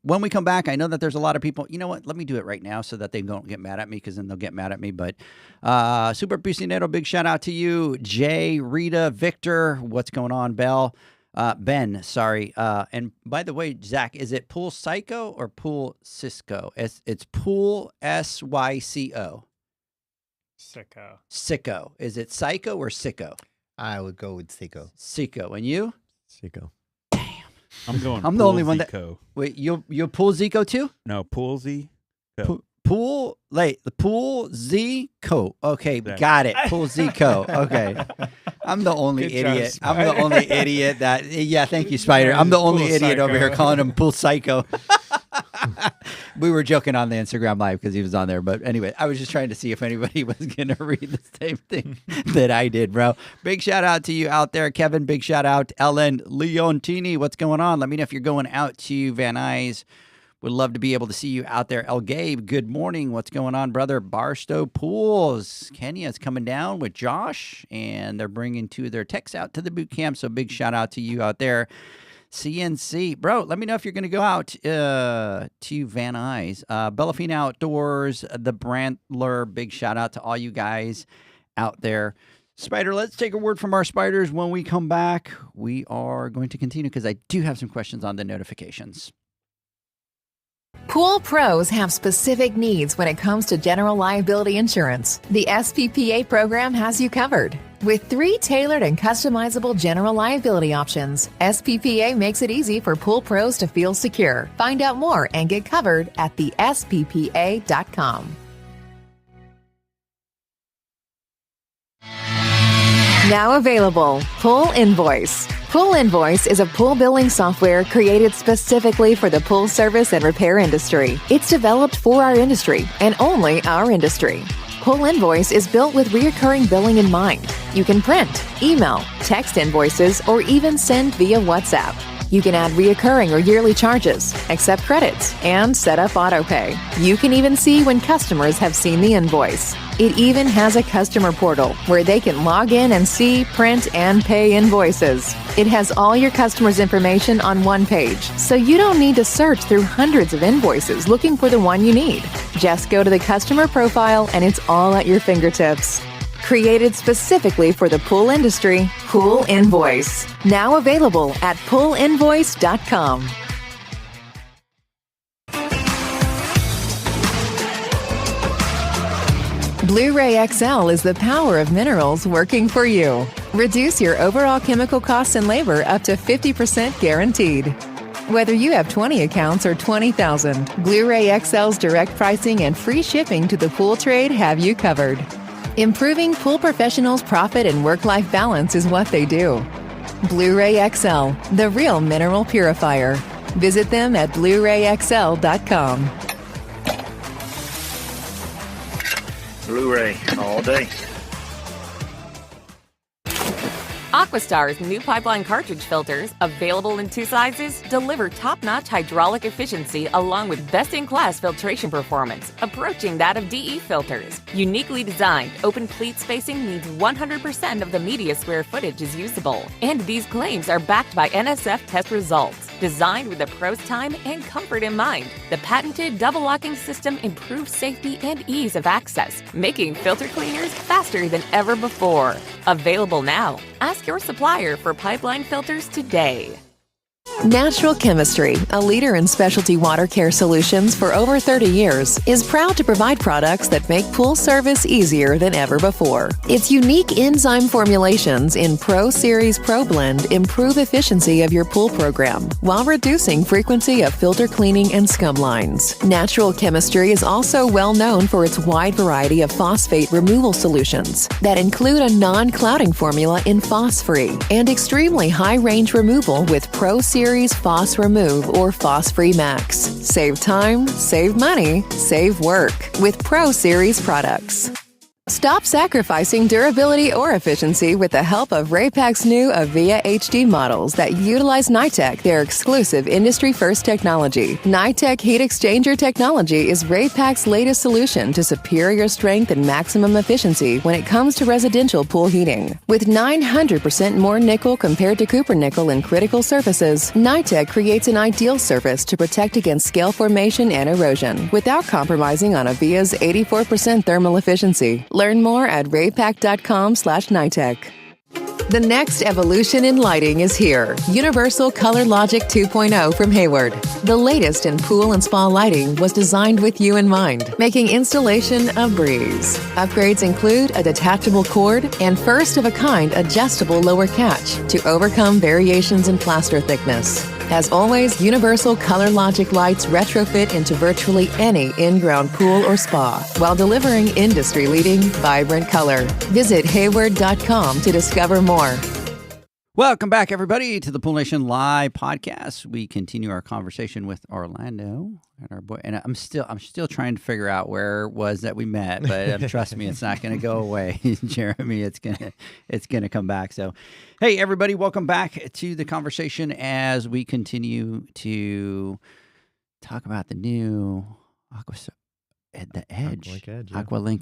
Speaker 2: when we come back, I know that there's a lot of people. You know what? Let me do it right now so that they don't get mad at me, because then they'll get mad at me. But Super Piscinero, big shout out to you. Jay, Rita, Victor, what's going on, Ben, sorry. And by the way, Zach, is it Pool Psycho or Pool Cisco? It's Pool SYCO.
Speaker 4: Sicko.
Speaker 2: Sicko. Is it Psycho or Sicko?
Speaker 5: I would go with Sicko.
Speaker 2: Sicko. And you?
Speaker 6: Zico.
Speaker 3: I'm going.
Speaker 2: I'm the only one that-
Speaker 3: Zico.
Speaker 2: Wait, you Pool Zico too?
Speaker 3: No, Poolsy.
Speaker 2: Pool Zico. Okay,
Speaker 3: That-
Speaker 2: got it. Pool Zico. Okay. I'm the only
Speaker 4: Good job,
Speaker 2: idiot. I'm the only idiot that. Yeah, thank you, Spider. I'm the only
Speaker 4: Pool
Speaker 2: idiot over here
Speaker 4: Psycho.
Speaker 2: calling him Pool Psycho. We were joking on the Instagram Live because he was on there. But anyway, I was just trying to see if anybody was going to read the same thing that I did, bro. Big shout out to you out there, Kevin. Big shout out, Ellen Leontini. What's going on? Let me know if you're going out to Van Nuys. Would love to be able to see you out there. El Gabe, good morning. What's going on, brother? Barstow Pools. Kenya is coming down with Josh, and they're bringing two of their techs out to the boot camp. So big shout out to you out there. CNC. Bro, let me know if you're going to go out to Van Nuys. Bellafina Outdoors, the Brantler. Big shout out to all you guys out there. Spider, let's take a word from our spiders. When we come back, we are going to continue because I do have some questions on the notifications.
Speaker 1: Pool pros have specific needs when it comes to general liability insurance. The SPPA program has you covered. With 3 tailored and customizable general liability options, SPPA makes it easy for pool pros to feel secure. Find out more and get covered at thesppa.com. Now available, Pool Invoice. Pool Invoice is a pool billing software created specifically for the pool service and repair industry. It's developed for our industry and only our industry. Pool Invoice is built with recurring billing in mind. You can print, email, text invoices, or even send via WhatsApp. You can add reoccurring or yearly charges, accept credits, and set up autopay. You can even see when customers have seen the invoice. It even has a customer portal where they can log in and see, print, and pay invoices. It has all your customers' information on one page, so you don't need to search through hundreds of invoices looking for the one you need. Just go to the customer profile and it's all at your fingertips. Created specifically for the pool industry, Pool Invoice. Now available at poolinvoice.com. Blu-ray XL is the power of minerals working for you. Reduce your overall chemical costs and labor up to 50% guaranteed. Whether you have 20 accounts or 20,000, Blu-ray XL's direct pricing and free shipping to the pool trade have you covered. Improving pool professionals' profit and work-life balance is what they do. Blu-ray XL, the real mineral purifier. Visit them at BluRayXL.com.
Speaker 7: Blu-ray all day.
Speaker 8: Aquastar's new pipeline cartridge filters, available in 2 sizes, deliver top-notch hydraulic efficiency along with best-in-class filtration performance, approaching that of DE filters. Uniquely designed, open pleat spacing means 100% of the media square footage is usable. And these claims are backed by NSF test results. Designed with the pro's time and comfort in mind, the patented double locking system improves safety and ease of access, making filter cleaners faster than ever before. Available now. Ask your supplier for pipeline filters today.
Speaker 1: Natural Chemistry, a leader in specialty water care solutions for over 30 years, is proud to provide products that make pool service easier than ever before. Its unique enzyme formulations in Pro Series Pro Blend improve efficiency of your pool program while reducing frequency of filter cleaning and scum lines. Natural Chemistry is also well known for its wide variety of phosphate removal solutions that include a non-clouding formula in Phos-Free and extremely high-range removal with Pro Series Phos Remove or Phos-Free Max. Save time, save money, save work with Pro Series products. Stop sacrificing durability or efficiency with the help of Raypak's new Avia HD models that utilize NITEC, their exclusive industry-first technology. NITEC heat exchanger technology is Raypak's latest solution to superior strength and maximum efficiency when it comes to residential pool heating. With 900% more nickel compared to copper nickel in critical surfaces, NITEC creates an ideal surface to protect against scale formation and erosion without compromising on Avia's 84% thermal efficiency. Learn more at raypak.com/NITEC. The next evolution in lighting is here. Universal Color Logic 2.0 from Hayward. The latest in pool and spa lighting was designed with you in mind, making installation a breeze. Upgrades include a detachable cord and first-of-a-kind adjustable lower catch to overcome variations in plaster thickness. As always, Universal Color Logic lights retrofit into virtually any in-ground pool or spa while delivering industry-leading, vibrant color. Visit Hayward.com to discover more.
Speaker 2: Welcome back, everybody, to the Pool Nation Live podcast. We continue our conversation with Orlando and our boy. And I'm still trying to figure out where it was that we met, but trust me, it's not going to go away, Jeremy. It's gonna come back. So, hey, everybody, welcome back to the conversation as we continue to talk about the new Aqualink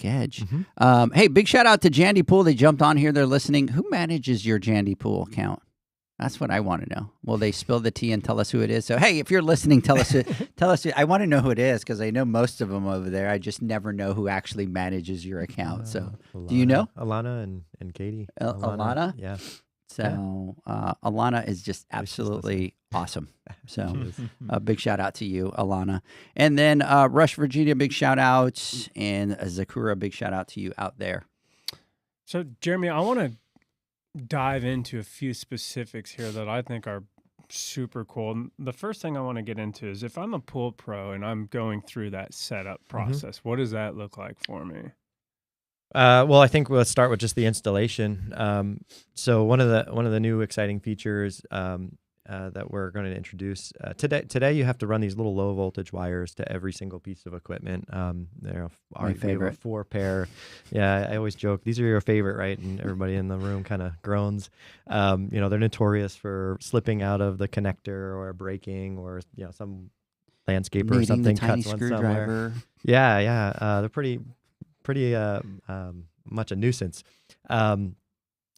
Speaker 2: Edge.
Speaker 6: Mm-hmm.
Speaker 2: Hey, big shout out to Jandy Pool. They jumped on here. They're listening. Who manages your Jandy Pool account? That's what I want to know. Will they spill the tea and tell us who it is? So, hey, if you're listening, tell us. I want to know who it is because I know most of them over there. I just never know who actually manages your account. So, do you know?
Speaker 6: Alana and Katie.
Speaker 2: Alana?
Speaker 6: Yeah.
Speaker 2: So Alana is just absolutely awesome. So a big shout out to you, Alana. And then Rush, Virginia, big shout out. And Zakura, big shout out to you out there.
Speaker 4: So, Jeremy, I want to dive into a few specifics here that I think are super cool. The first thing I want to get into is if I'm a pool pro and I'm going through that setup process, what does that look like for me?
Speaker 6: Well, I think we'll start with just the installation. So one of the new exciting features that we're going to introduce today, you have to run these little low voltage wires to every single piece of equipment. They're
Speaker 2: my favorite.
Speaker 6: 4-pair. Yeah, I always joke these are your favorite, right? And everybody in the room kind of groans. They're notorious for slipping out of the connector or breaking, or some landscaper
Speaker 2: needing
Speaker 6: or something
Speaker 2: the tiny
Speaker 6: cuts one
Speaker 2: screwdriver.
Speaker 6: somewhere. Yeah. They're pretty much a nuisance.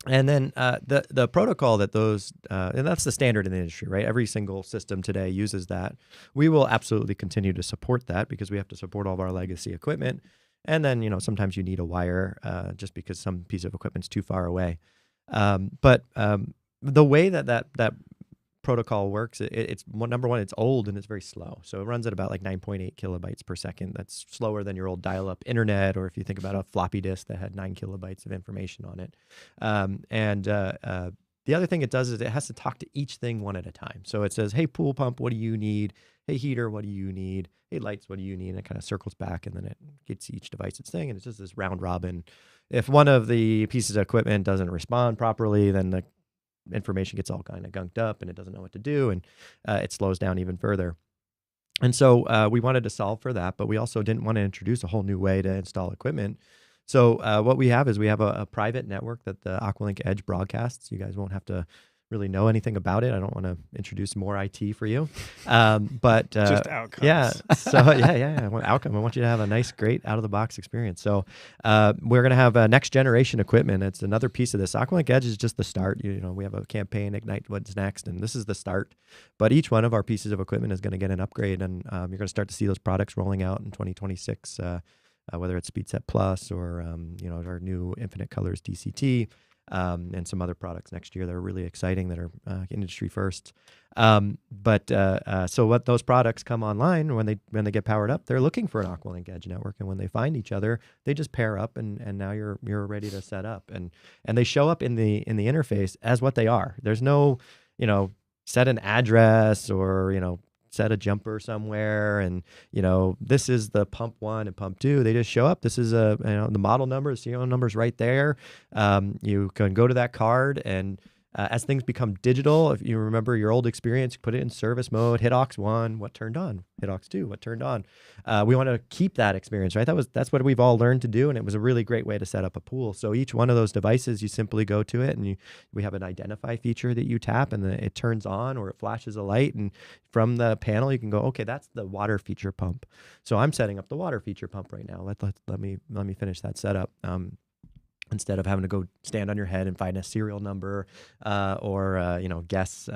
Speaker 6: And then the protocol that those, and that's the standard in the industry, right? Every single system today uses that. We will absolutely continue to support that because we have to support all of our legacy equipment. And then, sometimes you need a wire just because some piece of equipment's too far away. But the way that protocol works, it's number one, it's old and it's very slow. So it runs at about like 9.8 kilobytes per second. That's slower than your old dial-up internet, or if you think about a floppy disk that had 9 kilobytes of information on it. The other thing it does is it has to talk to each thing one at a time. So it says, hey, pool pump, what do you need? Hey, heater, what do you need? Hey, lights, what do you need? And it kind of circles back, and then it gets each device its thing, and it's just this round robin. If one of the pieces of equipment doesn't respond properly, then the information gets all kind of gunked up and it doesn't know what to do, and it slows down even further. And so we wanted to solve for that, but we also didn't want to introduce a whole new way to install equipment. So what we have is we have a private network that the Aqualink Edge broadcasts. You guys won't have to really know anything about it. I don't want to introduce more IT for you, but
Speaker 4: Just outcomes.
Speaker 6: Yeah. So yeah. I want outcome. I want you to have a nice, great out of the box experience. So we're gonna have next generation equipment. It's another piece of this. Aqualink Edge is just the start. You know, we have a campaign, Ignite What's Next, and this is the start. But each one of our pieces of equipment is going to get an upgrade, and you're going to start to see those products rolling out in 2026. Whether it's Speedset Plus or our new Infinite Colors DCT. And some other products next year that are really exciting, that are industry first. So what those products come online, when they get powered up, they're looking for an Aqualink Edge network, and when they find each other, they just pair up, and now you're ready to set up, and they show up in the interface as what they are. There's no set an address or set a jumper somewhere, and this is the pump 1 and pump 2. They just show up. This is the model number, the serial number's right there. You can go to that card, and as things become digital, if you remember your old experience, put it in service mode, hit aux 1, what turned on, hit aux 2, what turned on. We want to keep that experience, right? That's what we've all learned to do, and it was a really great way to set up a pool. So each one of those devices, you simply go to it, and we have an identify feature that you tap, and it turns on or it flashes a light, and from the panel you can go, okay, that's the water feature pump. So I'm setting up the water feature pump right now. Let me finish that setup. Instead of having to go stand on your head and find a serial number or guess.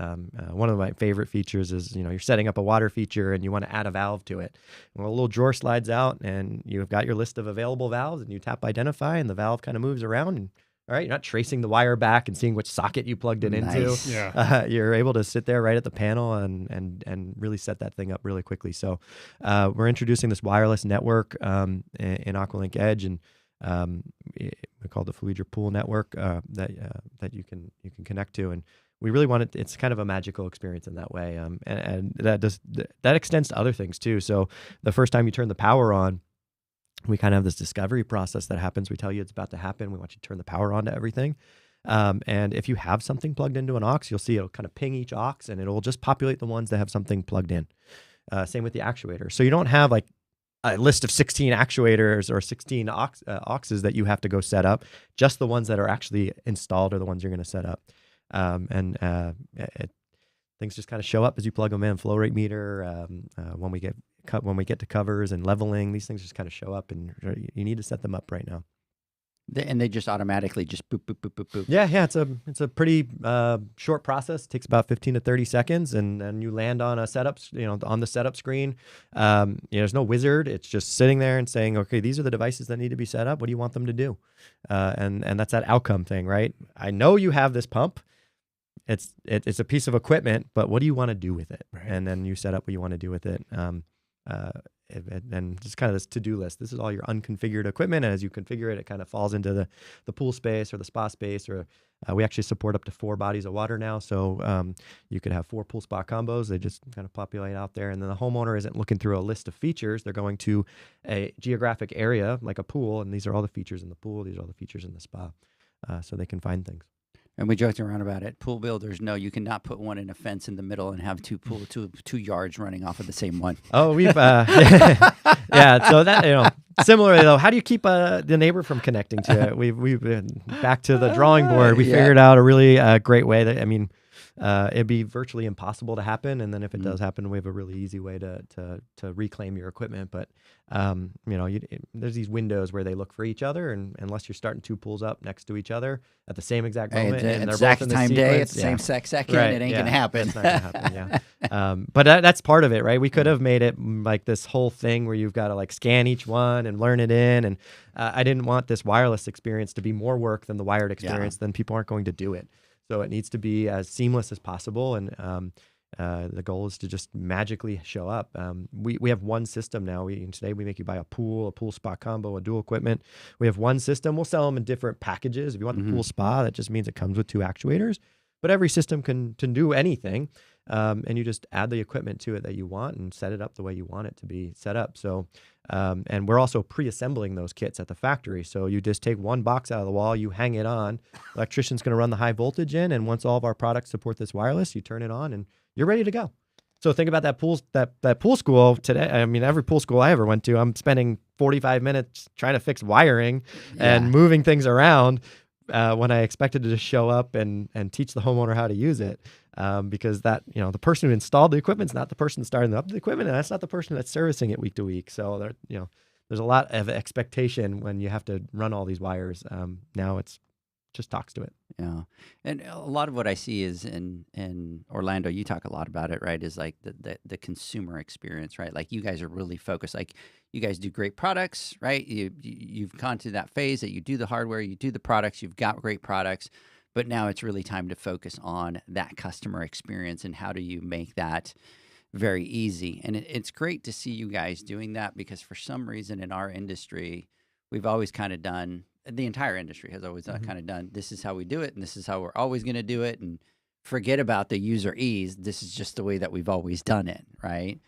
Speaker 6: One of my favorite features is, you're setting up a water feature and you want to add a valve to it. Well, a little drawer slides out and you've got your list of available valves, and you tap identify and the valve kind of moves around. And all right, you're not tracing the wire back and seeing which socket you plugged it into.
Speaker 4: Yeah.
Speaker 6: You're able to sit there right at the panel and really set that thing up really quickly. So we're introducing this wireless network in Aqualink Edge, and we call it the Fluidra Pool Network that you can connect to, and we really want it. It's kind of a magical experience in that way, and that extends to other things too. So the first time you turn the power on, we kind of have this discovery process that happens. We tell you it's about to happen. We want you to turn the power on to everything. And if you have something plugged into an aux, you'll see it'll kind of ping each aux, and it'll just populate the ones that have something plugged in. Same with the actuator. So you don't have like a list of 16 actuators or 16 auxes that you have to go set up. Just the ones that are actually installed are the ones you're going to set up. Things just kind of show up as you plug them in. Flow rate meter, when we get to covers and leveling, these things just kind of show up, and you need to set them up right now.
Speaker 2: And they just automatically just boop, boop, boop, boop, boop.
Speaker 6: Yeah. It's a pretty short process. It takes about 15 to 30 seconds, and you land on a setup, on the setup screen. There's no wizard. It's just sitting there and saying, okay, these are the devices that need to be set up. What do you want them to do? And that's that outcome thing, right? I know you have this pump. It's a piece of equipment, but what do you want to do with it? Right. And then you set up what you want to do with it. And just kind of this to-do list. This is all your unconfigured equipment, and as you configure it, it kind of falls into the pool space or the spa space. Or we actually support up to 4 bodies of water now, so you could have 4 pool spa combos. They just kind of populate out there, and then the homeowner isn't looking through a list of features. They're going to a geographic area like a pool, and these are all the features in the pool. These are all the features in the spa, so they can find things.
Speaker 2: And we joked around about it. Pool builders know you cannot put one in a fence in the middle and have two yards running off of the same one.
Speaker 6: Oh, we've yeah. So that similarly though, how do you keep the neighbor from connecting to it? We've been back to the drawing board. We figured out a really great way that it'd be virtually impossible to happen, and then if it does happen, we have a really easy way to reclaim your equipment. But there's these windows where they look for each other, and unless you're starting 2 pools up next to each other at the same exact moment, and they're both in the
Speaker 2: time
Speaker 6: sequence,
Speaker 2: day, at the same second, right, it ain't gonna happen.
Speaker 6: It's not gonna happen. Yeah, but that's part of it, right? We could have made it like this whole thing where you've got to like scan each one and learn it in, and I didn't want this wireless experience to be more work than the wired experience. Then people aren't going to do it. So it needs to be as seamless as possible, and the goal is to just magically show up. We have one system now. Today we make you buy a pool spa combo, a dual equipment. We have one system. We'll sell them in different packages. If you want the pool spa, that just means it comes with 2 actuators. But every system can do anything, and you just add the equipment to it that you want and set it up the way you want it to be set up. So, and we're also pre-assembling those kits at the factory. So you just take one box out of the wall, you hang it on. Electrician's going to run the high voltage in, and once all of our products support this wireless, you turn it on, and you're ready to go. So think about that pool school today. I mean, every pool school I ever went to, I'm spending 45 minutes trying to fix wiring and moving things around. when I expected to just show up and teach the homeowner how to use it, because that, the person who installed the equipment is not the person starting up the equipment, and that's not the person that's servicing it week to week. So there, there's a lot of expectation when you have to run all these wires. Now it's just talks to it.
Speaker 2: Yeah. And a lot of what I see is in Orlando, you talk a lot about it, right? Is like the consumer experience, right? Like you guys are really focused. Like you guys do great products, right? You've gone to that phase that you do the hardware, you do the products, you've got great products, but now it's really time to focus on that customer experience and how do you make that very easy. And it's great to see you guys doing that, because for some reason in our industry, we've always kind of done, the entire industry has always kind of done, this is how we do it, and this is how we're always going to do it, and forget about the user ease. This is just the way that we've always done it, right?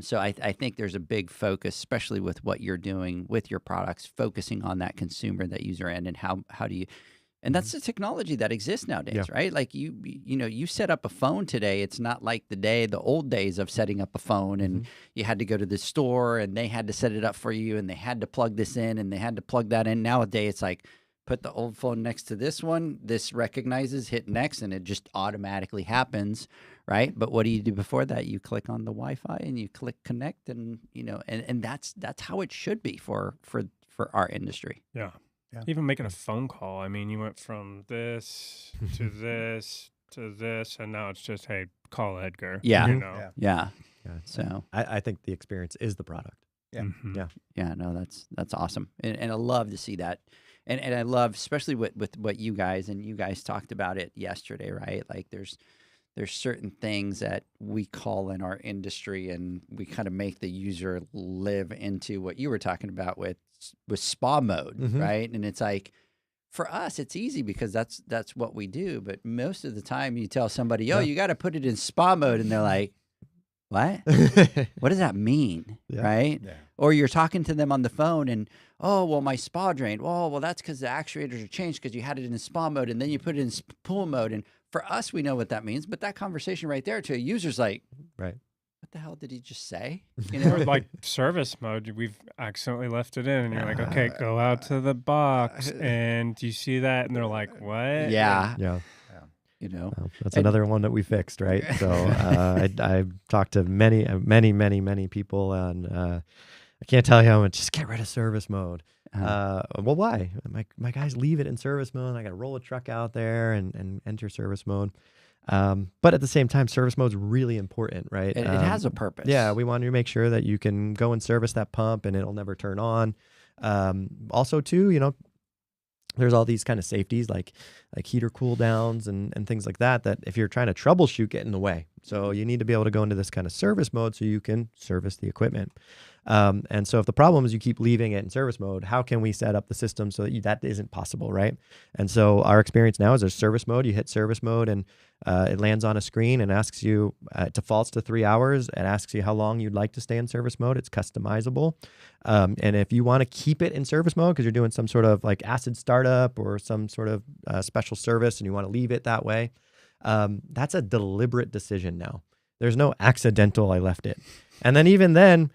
Speaker 2: So I think there's a big focus, especially with what you're doing with your products, focusing on that consumer, that user end, and how do you, and that's the technology that exists nowadays, right? Like you set up a phone today. It's not like the old days of setting up a phone and you had to go to the store and they had to set it up for you and they had to plug this in and they had to plug that in. Nowadays, it's like put the old phone next to this one. This recognizes, hit next, and it just automatically happens, right? But what do you do before that? You click on the Wi-Fi and you click connect, and and that's how it should be for our industry.
Speaker 4: Yeah.
Speaker 5: Yeah.
Speaker 4: Even making a phone call. I mean, you went from this to this to this, and now it's just, hey, call Edgar.
Speaker 2: Yeah.
Speaker 4: You know?
Speaker 2: So
Speaker 6: I think the experience is the product.
Speaker 5: Yeah.
Speaker 2: yeah, no, that's awesome, and I love to see that, and I love especially with what you guys talked about it yesterday, right? Like there's certain things that we call in our industry, and we kind of make the user live into what you were talking about with spa mode, right? And it's like, for us, it's easy because that's what we do. But most of the time, you tell somebody, you got to put it in spa mode, and they're like, what? What does that mean, right? Yeah. Or you're talking to them on the phone, and well, my spa drained. Well, that's because the actuators are changed because you had it in spa mode, and then you put it in pool mode. And for us, we know what that means, but that conversation right there to a user's like,
Speaker 6: right,
Speaker 2: what the hell did he just say?
Speaker 4: Or like service mode, we've accidentally left it in, and you're like, okay, go out to the box, and do you see that? And they're like, what?
Speaker 2: Yeah.
Speaker 6: That's another one that we fixed, right? So I talked to many people, and I can't tell you how much. Just get rid of service mode. Well, why? My guys leave it in service mode. I got to roll a truck out there and enter service mode. But at the same time, service mode is really important, right?
Speaker 2: It has a purpose.
Speaker 6: Yeah, we want to make sure that you can go and service that pump and it'll never turn on. Also, too, there's all these kind of safeties like heater cool downs and things like that if you're trying to troubleshoot, get in the way. So you need to be able to go into this kind of service mode so you can service the equipment. And so if the problem is you keep leaving it in service mode, how can we set up the system so that isn't possible, right? And so our experience now is there's service mode. You hit service mode and it lands on a screen and asks you, it defaults to 3 hours. It asks you how long you'd like to stay in service mode. It's customizable. And if you want to keep it in service mode because you're doing some sort of like acid startup or some sort of special service and you want to leave it that way, that's a deliberate decision now. There's no accidental, I left it. And then even then,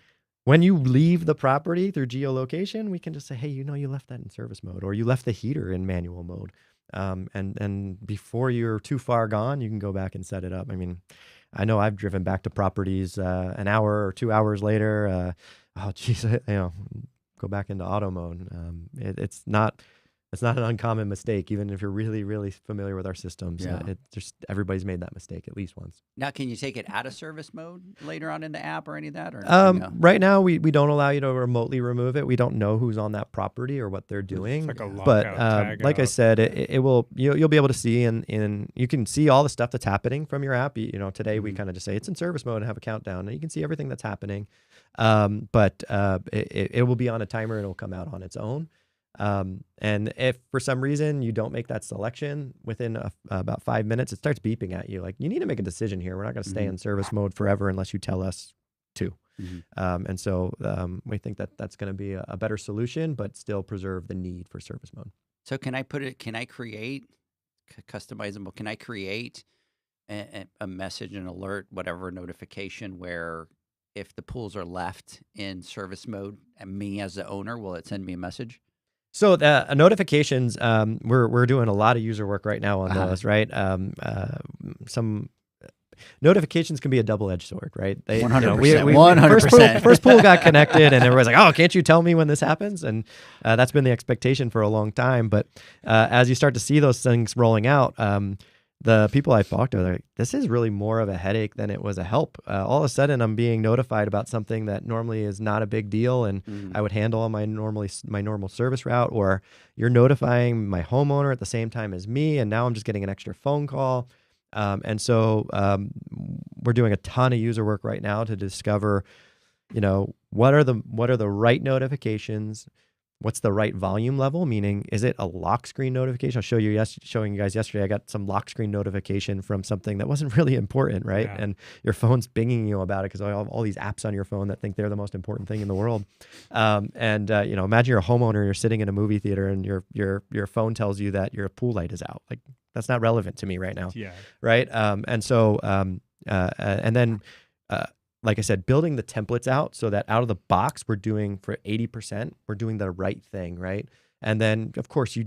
Speaker 6: when you leave the property through geolocation, we can just say, hey, you left that in service mode, or you left the heater in manual mode. And before you're too far gone, you can go back and set it up. I mean, I know I've driven back to properties an hour or 2 hours later. Go back into auto mode. It's not an uncommon mistake, even if you're really, really familiar with our systems.
Speaker 2: Yeah.
Speaker 6: Everybody's made that mistake at least once.
Speaker 2: Now, can you take it out of service mode later on in the app or any of that? Or
Speaker 6: Right now, we don't allow you to remotely remove it. We don't know who's on that property or what they're doing.
Speaker 4: It's like a lockout,
Speaker 6: but like I said, it will. You'll be able to see in you can see all the stuff that's happening from your app. Today we kind of just say it's in service mode and have a countdown, and you can see everything that's happening. But it will be on a timer and it'll come out on its own. And if for some reason you don't make that selection within about 5 minutes, it starts beeping at you. Like, you need to make a decision here. We're not going to stay in service mode forever unless you tell us to. And so we think that that's going to be a better solution, but still preserve the need for service mode.
Speaker 2: So can I create customizable? Can I create a message, an alert, whatever notification where if the pools are left in service mode, and me as the owner, will it send me a message?
Speaker 6: So the notifications, we're doing a lot of user work right now on those, right? Some notifications can be a double-edged sword, right?
Speaker 2: 100%.
Speaker 6: First pool got connected, and everybody's like, "Oh, can't you tell me when this happens?" And that's been the expectation for a long time. But as you start to see those things rolling out, the people I've talked to, they're like, this is really more of a headache than it was a help. All of a sudden, I'm being notified about something that normally is not a big deal, and I would handle on my normal service route, or you're notifying my homeowner at the same time as me, and now I'm just getting an extra phone call. And so we're doing a ton of user work right now to discover, what are the right notifications. What's the right volume level? Meaning, is it a lock screen notification? I'll showing you guys yesterday. I got some lock screen notification from something that wasn't really important, right? Yeah. And your phone's binging you about it because I have all these apps on your phone that think they're the most important thing in the world. Imagine you're a homeowner, you're sitting in a movie theater, and your phone tells you that your pool light is out. Like, that's not relevant to me right now, right? Like I said, building the templates out so that out of the box, we're doing for 80%, we're doing the right thing, right? And then, of course,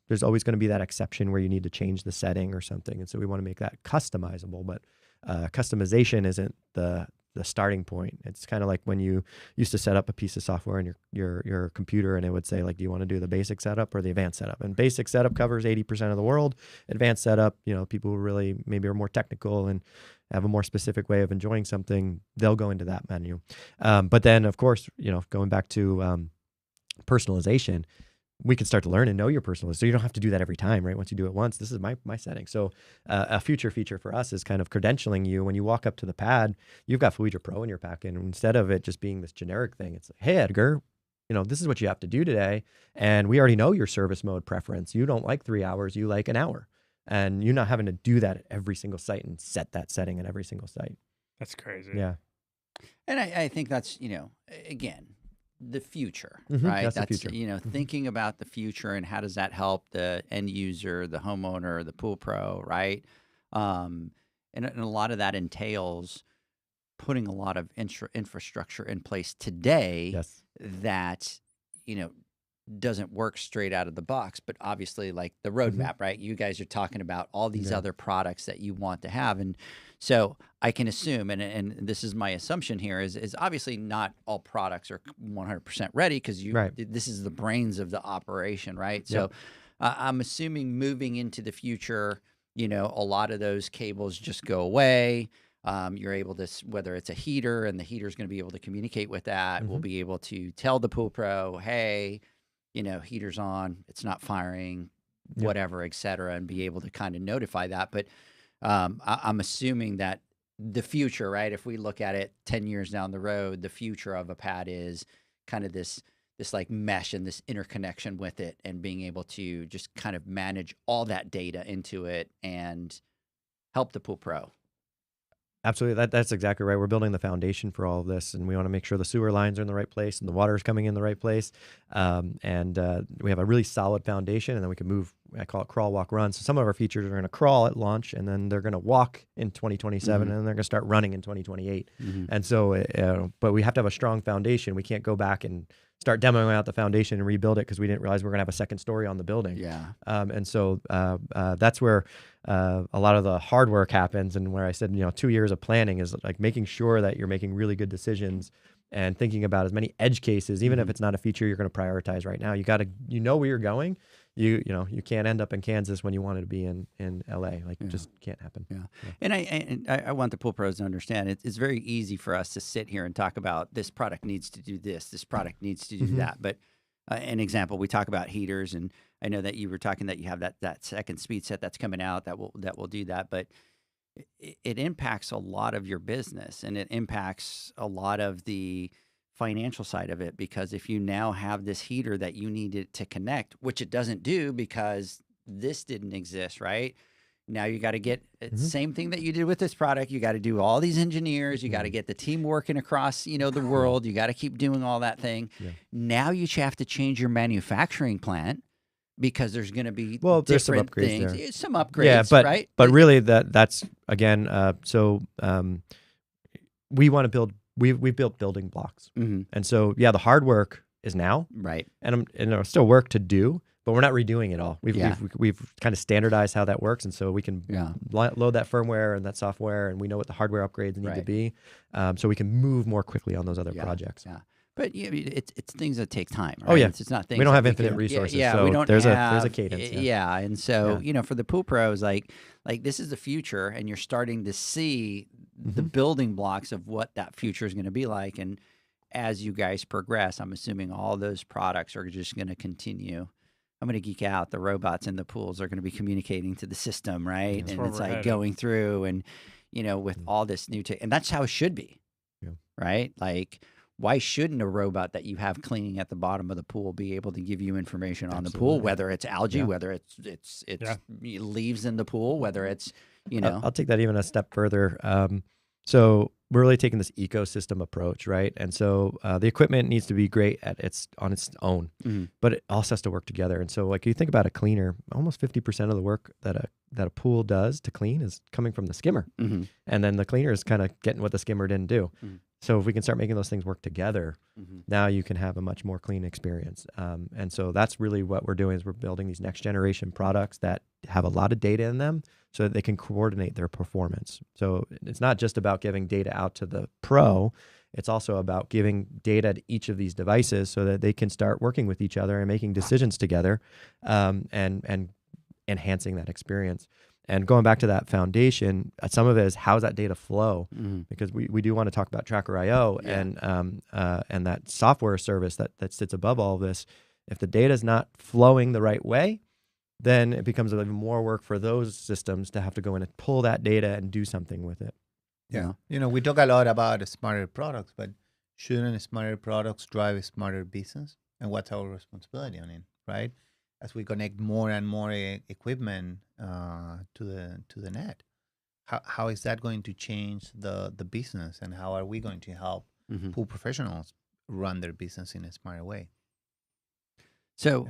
Speaker 6: there's always going to be that exception where you need to change the setting or something. And so we want to make that customizable, but customization isn't the starting point. It's kind of like when you used to set up a piece of software in your computer, and it would say, like, do you want to do the basic setup or the advanced setup? And basic setup covers 80% of the world. Advanced setup, people who really maybe are more technical and have a more specific way of enjoying something, they'll go into that menu. But then, of course, going back to personalization, we can start to learn and know your personalization. So you don't have to do that every time, right? Once you do it once, this is my setting. So a future feature for us is kind of credentialing you. When you walk up to the pad, you've got Fluidra Pro in your packet. And instead of it just being this generic thing, it's like, hey, Edgar, this is what you have to do today. And we already know your service mode preference. You don't like 3 hours, you like an hour. And you're not having to do that at every single site and set that setting at every single site.
Speaker 4: That's crazy.
Speaker 6: Yeah.
Speaker 2: And I think that's, again, the future, right?
Speaker 6: That's the future.
Speaker 2: Thinking about the future and how does that help the end user, the homeowner, the pool pro, right? And a lot of that entails putting a lot of infrastructure in place today that, doesn't work straight out of the box, but obviously, like the roadmap, right? You guys are talking about all these other products that you want to have. And so I can assume, and this is my assumption here, is obviously not all products are 100% ready because this is the brains of the operation, right? So I'm assuming moving into the future, a lot of those cables just go away. You're able to, whether it's a heater and the heater's going to be able to communicate with that, we'll be able to tell the pool pro, hey, heater's on, it's not firing, whatever, et cetera, and be able to kind of notify that. But I'm assuming that the future, right, if we look at it 10 years down the road, the future of a pad is kind of this like mesh and this interconnection with it and being able to just kind of manage all that data into it and help the pool pro.
Speaker 6: Absolutely. That's exactly right. We're building the foundation for all of this, and we want to make sure the sewer lines are in the right place and the water is coming in the right place. And we have a really solid foundation, and then we can move. I call it crawl, walk, run. So some of our features are going to crawl at launch, and then they're going to walk in 2027, and then they're going to start running in 2028. And so, but we have to have a strong foundation. We can't go back and start demoing out the foundation and rebuild it because we didn't realize we're going to have a second story on the building. And so that's where a lot of the hard work happens, and where I said, 2 years of planning is like making sure that you're making really good decisions and thinking about as many edge cases, even if it's not a feature you're going to prioritize right now. You got to, where you're going. You can't end up in Kansas when you wanted to be in LA. Like, it just can't happen.
Speaker 2: And I want the pool pros to understand it's very easy for us to sit here and talk about this product needs to do this product needs to do that. But an example, we talk about heaters, and I know that you were talking that you have that second speed set that's coming out that will do that. But it impacts a lot of your business, and it impacts a lot of the financial side of it, because if you now have this heater that you needed to connect, which it doesn't do because this didn't exist, right? Now you got to get same thing that you did with this product. You got to do all these engineers. You got to get the team working across, the world. You got to keep doing all that thing. Now you have to change your manufacturing plant because there's going to be
Speaker 6: there's some
Speaker 2: different
Speaker 6: upgrades
Speaker 2: things.
Speaker 6: there.
Speaker 2: Some upgrades, right?
Speaker 6: But really that's again. We want to build. We built building blocks, and so the hard work is now,
Speaker 2: Right.
Speaker 6: and there's still work to do, but we're not redoing it all. We've kind of standardized how that works, and so we can load that firmware and that software, and we know what the hardware upgrades need to be, so we can move more quickly on those other projects.
Speaker 2: Yeah. But it's things that take time. Right?
Speaker 6: Oh yeah,
Speaker 2: it's not things
Speaker 6: we don't have
Speaker 2: that
Speaker 6: infinite resources.
Speaker 2: Yeah,
Speaker 6: so
Speaker 2: we don't.
Speaker 6: There's
Speaker 2: have,
Speaker 6: a cadence.
Speaker 2: And so for the pool pros, like this is the future, and you're starting to see the building blocks of what that future is going to be like. And as you guys progress, I'm assuming all those products are just going to continue. I'm going to geek out. The robots in the pools are going to be communicating to the system, right?
Speaker 4: That's
Speaker 2: and
Speaker 4: where
Speaker 2: it's
Speaker 4: we're
Speaker 2: like
Speaker 4: headed.
Speaker 2: going through, and with all this new tech, and that's how it should be, right? Like. Why shouldn't a robot that you have cleaning at the bottom of the pool be able to give you information on the pool, whether it's algae, whether it's leaves in the pool, whether it's
Speaker 6: I'll take that even a step further. So we're really taking this ecosystem approach, right? And so the equipment needs to be great on its own, but it also has to work together. And so, like you think about a cleaner, almost 50% of the work that a pool does to clean is coming from the skimmer, and then the cleaner is kind of getting what the skimmer didn't do. So if we can start making those things work together, now you can have a much more clean experience. And so that's really what we're doing is we're building these next generation products that have a lot of data in them so that they can coordinate their performance. So it's not just about giving data out to the pro. It's also about giving data to each of these devices so that they can start working with each other and making decisions together, and enhancing that experience. And going back to that foundation, some of it is how's that data flow, because we do want to talk about Tracker.io and that software service that sits above all of this. If the data is not flowing the right way, then it becomes even more work for those systems to have to go in and pull that data and do something with it.
Speaker 5: Yeah. We talk a lot about smarter products, but shouldn't smarter products drive a smarter business? And what's our responsibility on it, right? As we connect more and more equipment to the net, how is that going to change the business, and how are we going to help pool professionals run their business in a smarter way?
Speaker 2: So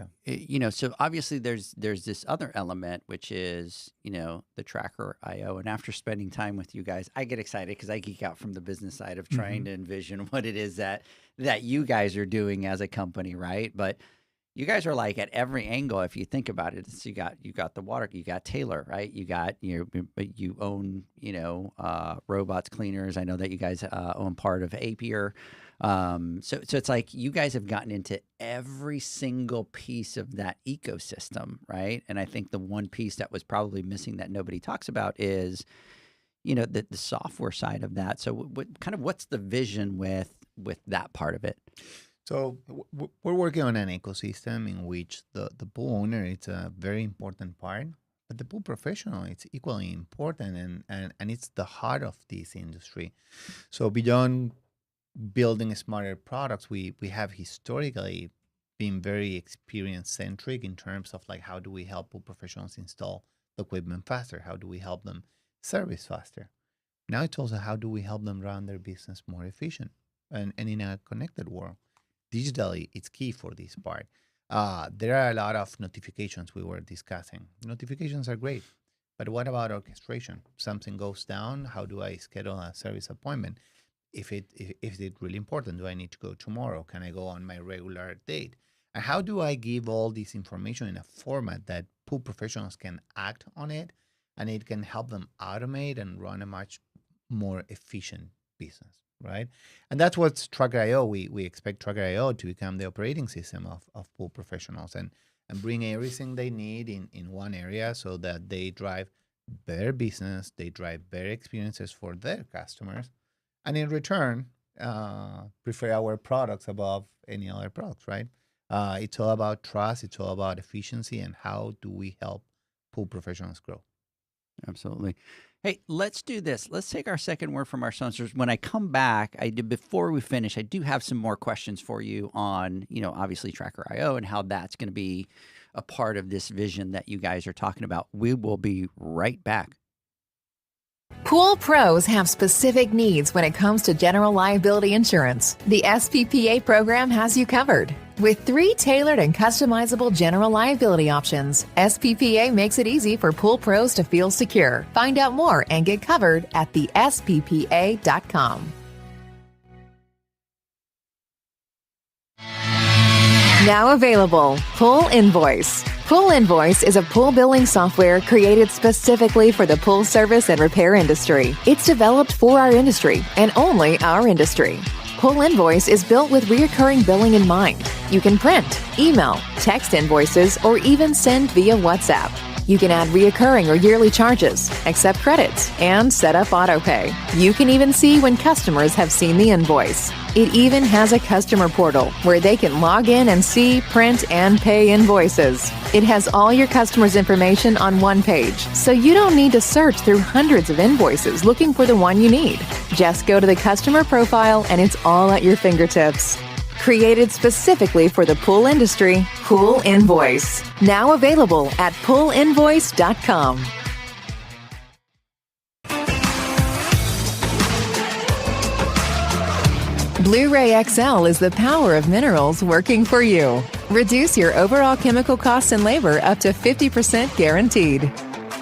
Speaker 2: so obviously there's this other element, which is the Tracker.io, and after spending time with you guys, I get excited because I geek out from the business side of trying to envision what it is that you guys are doing as a company, right? But you guys are like at every angle. If you think about it, you got the water, you got Taylor, right? You got but you own robots, cleaners. I know that you guys own part of Apier. So it's like you guys have gotten into every single piece of that ecosystem, right? And I think the one piece that was probably missing that nobody talks about is the software side of that. So what's the vision with that part of it?
Speaker 5: So we're working on an ecosystem in which the pool owner is a very important part, but the pool professional it's equally important, and it's the heart of this industry. So beyond building smarter products, we have historically been very experience centric in terms of like how do we help pool professionals install the equipment faster? How do we help them service faster? Now it's also how do we help them run their business more efficient and in a connected world. Digitally, it's key for this part. There are a lot of notifications we were discussing. Notifications are great, but what about orchestration? Something goes down, how do I schedule a service appointment? If it's really important, do I need to go tomorrow? Can I go on my regular date? And how do I give all this information in a format that pool professionals can act on it, and it can help them automate and run a much more efficient business? Right, and that's what's Tracker.io. We expect Tracker.io to become the operating system of pool professionals and bring everything they need in one area so that they drive better business, they drive better experiences for their customers, and in return, prefer our products above any other products, right? It's all about trust, it's all about efficiency, and how do we help pool professionals grow?
Speaker 2: Absolutely. Hey, let's do this. Let's take our second word from our sponsors. When I come back, before we finish, I do have some more questions for you on, obviously Tracker.io and how that's going to be a part of this vision that you guys are talking about. We will be right back.
Speaker 1: Pool pros have specific needs when it comes to general liability insurance. The SPPA program has you covered. With 3 tailored and customizable general liability options, SPPA makes it easy for pool pros to feel secure. Find out more and get covered at thesppa.com. Now available, Pool Invoice. Pool Invoice is a pool billing software created specifically for the pool service and repair industry. It's developed for our industry and only our industry. Pool Invoice is built with recurring billing in mind. You can print, email, text invoices, or even send via WhatsApp. You can add reoccurring or yearly charges, accept credits, and set up autopay. You can even see when customers have seen the invoice. It even has a customer portal where they can log in and see, print, and pay invoices. It has all your customers' information on one page, so you don't need to search through hundreds of invoices looking for the one you need. Just go to the customer profile and it's all at your fingertips. Created specifically for the pool industry, Pool Invoice. Now available at poolinvoice.com. Blu-ray XL is the power of minerals working for you. Reduce your overall chemical costs and labor up to 50% guaranteed.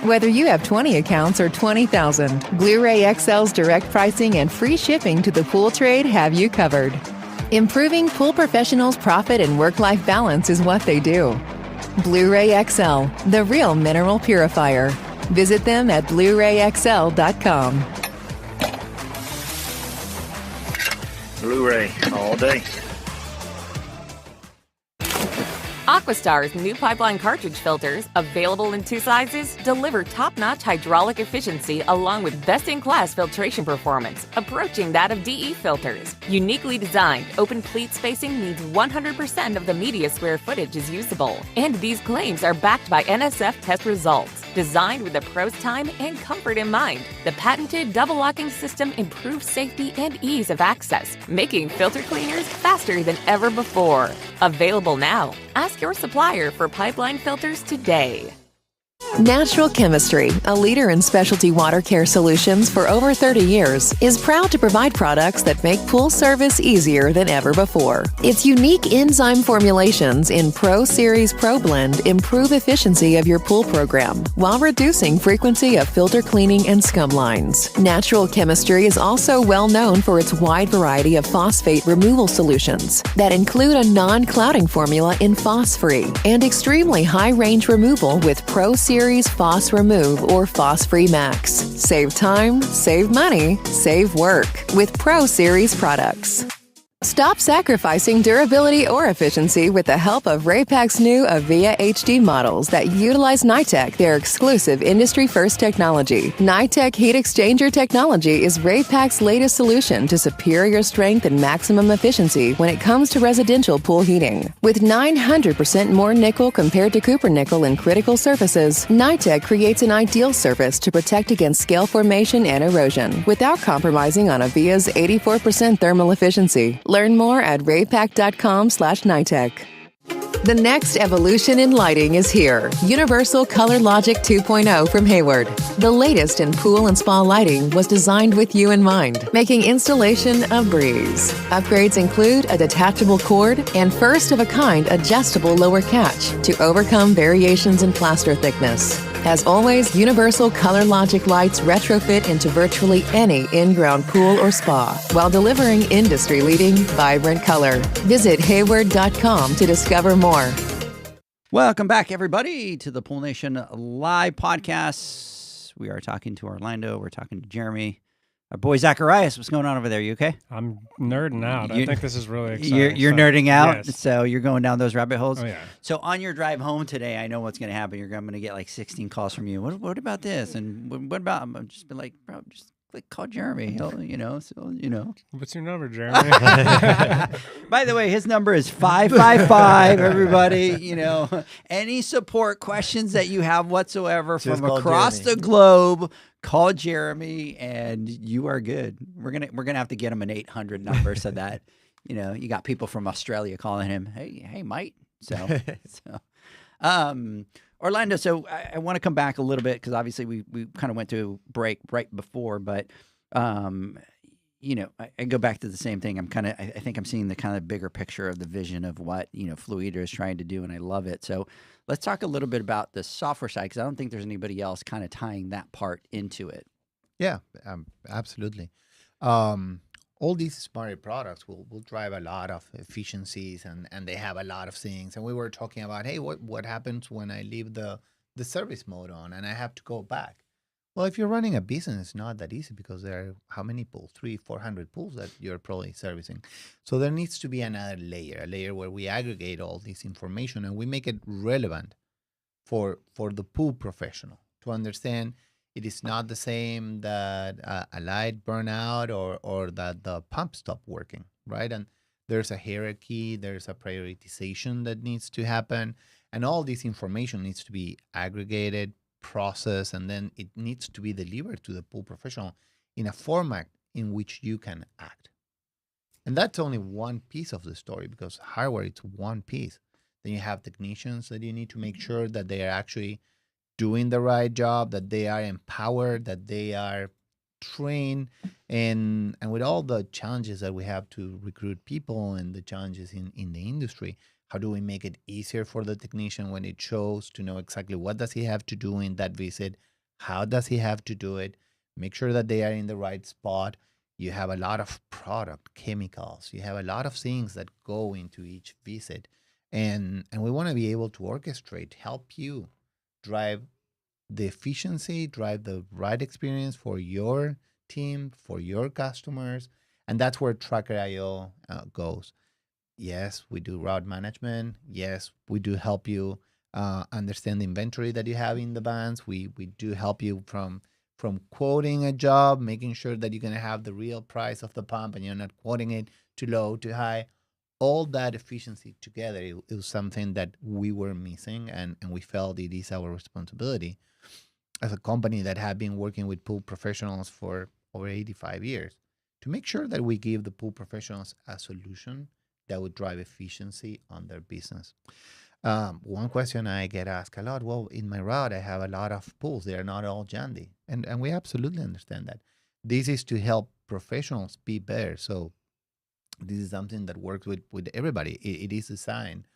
Speaker 1: Whether you have 20 accounts or 20,000, Blu-ray XL's direct pricing and free shipping to the pool trade have you covered. Improving pool professionals' profit and work-life balance is what they do. Blu-ray XL, the real mineral purifier. Visit them at BluRayXL.com.
Speaker 7: Blu-ray all day.
Speaker 8: Aquastar's new pipeline cartridge filters, available in 2 sizes, deliver top-notch hydraulic efficiency along with best-in-class filtration performance, approaching that of DE filters. Uniquely designed, open pleat spacing means 100% of the media square footage is usable. And these claims are backed by NSF test results. Designed with the pro's time and comfort in mind, the patented double locking system improves safety and ease of access, making filter cleaners faster than ever before. Available now. Ask your supplier for pipeline filters today.
Speaker 1: Natural Chemistry, a leader in specialty water care solutions for over 30 years, is proud to provide products that make pool service easier than ever before. Its unique enzyme formulations in Pro Series Pro Blend improve efficiency of your pool program while reducing frequency of filter cleaning and scum lines. Natural Chemistry is also well known for its wide variety of phosphate removal solutions that include a non-clouding formula in Phos-Free and extremely high-range removal with Pro Series Phos Remove or Phos-Free Max. Save time, save money, save work with Pro Series products. Stop sacrificing durability or efficiency with the help of Raypak's new Avia HD models that utilize NITEC, their exclusive industry-first technology. NITEC heat exchanger technology is Raypak's latest solution to superior strength and maximum efficiency when it comes to residential pool heating. With 900% more nickel compared to copper nickel in critical surfaces, NITEC creates an ideal surface to protect against scale formation and erosion without compromising on Avia's 84% thermal efficiency. Learn more at raypak.com/NITEC. The next evolution in lighting is here. Universal Color Logic 2.0 from Hayward. The latest in pool and spa lighting was designed with you in mind, making installation a breeze. Upgrades include a detachable cord and first-of-a-kind adjustable lower catch to overcome variations in plaster thickness. As always, Universal Color Logic lights retrofit into virtually any in-ground pool or spa while delivering industry-leading, vibrant color. Visit Hayward.com to discover more.
Speaker 2: Welcome back, everybody, to the Pool Nation Live Podcast. We are talking to Orlando. We're talking to Jeremy. Our boy Zacharias, what's going on over there? You okay?
Speaker 4: I'm nerding out. I think this is really exciting.
Speaker 2: You're nerding out,
Speaker 4: yes.
Speaker 2: So you're going down those rabbit holes?
Speaker 4: Oh, yeah.
Speaker 2: So on your drive home today, I know what's going to happen. I'm going to get like 16 calls from you. What about this? And what about, I'm just be like, bro, just call Jeremy. He'll,
Speaker 4: What's your number, Jeremy?
Speaker 2: By the way, his number is 555, everybody. Any support questions that you have whatsoever
Speaker 6: Just
Speaker 2: from
Speaker 6: call
Speaker 2: across
Speaker 6: Jeremy.
Speaker 2: the globe, call Jeremy and you are good. We're gonna have to get him an 800 number so that, you got people from Australia calling him, hey, mate. So Orlando, so I want to come back a little bit because obviously we kind of went to break right before, but I go back to the same thing. I think I'm seeing the kind of bigger picture of the vision of what Fluidra is trying to do, and I love it. So let's talk a little bit about the software side because I don't think there's anybody else kind of tying that part into it.
Speaker 5: Yeah, absolutely. all these smart products will drive a lot of efficiencies, and they have a lot of things. And we were talking about, hey, what happens when I leave the service mode on and I have to go back? Well, if you're running a business, it's not that easy because there are how many pools? 300-400 pools that you're probably servicing. So there needs to be another layer, a layer where we aggregate all this information and we make it relevant for the pool professional to understand. It is not the same that a light burn out or that the pump stopped working, right? And there's a hierarchy, there's a prioritization that needs to happen, and all this information needs to be aggregated, processed, and then it needs to be delivered to the pool professional in a format in which you can act. And that's only one piece of the story, because hardware, it's one piece. Then you have technicians that you need to make sure that they are actually doing the right job, that they are empowered, that they are trained, and with all the challenges that we have to recruit people and the challenges in the industry, how do we make it easier for the technician when it shows to know exactly what does he have to do in that visit, how does he have to do it, make sure that they are in the right spot. You have a lot of product chemicals, you have a lot of things that go into each visit, and we want to be able to orchestrate, help you drive the efficiency, drive the right experience for your team, for your customers. And that's where Tracker.io goes. Yes, we do route management. Yes, we do help you understand the inventory that you have in the vans. We do help you from quoting a job, making sure that you're going to have the real price of the pump and you're not quoting it too low, too high. All that efficiency together, it was something that we were missing, and we felt it is our responsibility as a company that had been working with pool professionals for over 85 years to make sure that we give the pool professionals a solution that would drive efficiency on their business. One question I get asked a lot, well, in my route, I have a lot of pools. They are not all Jandy. And we absolutely understand that. This is to help professionals be better. So this is something that works with everybody. It is designed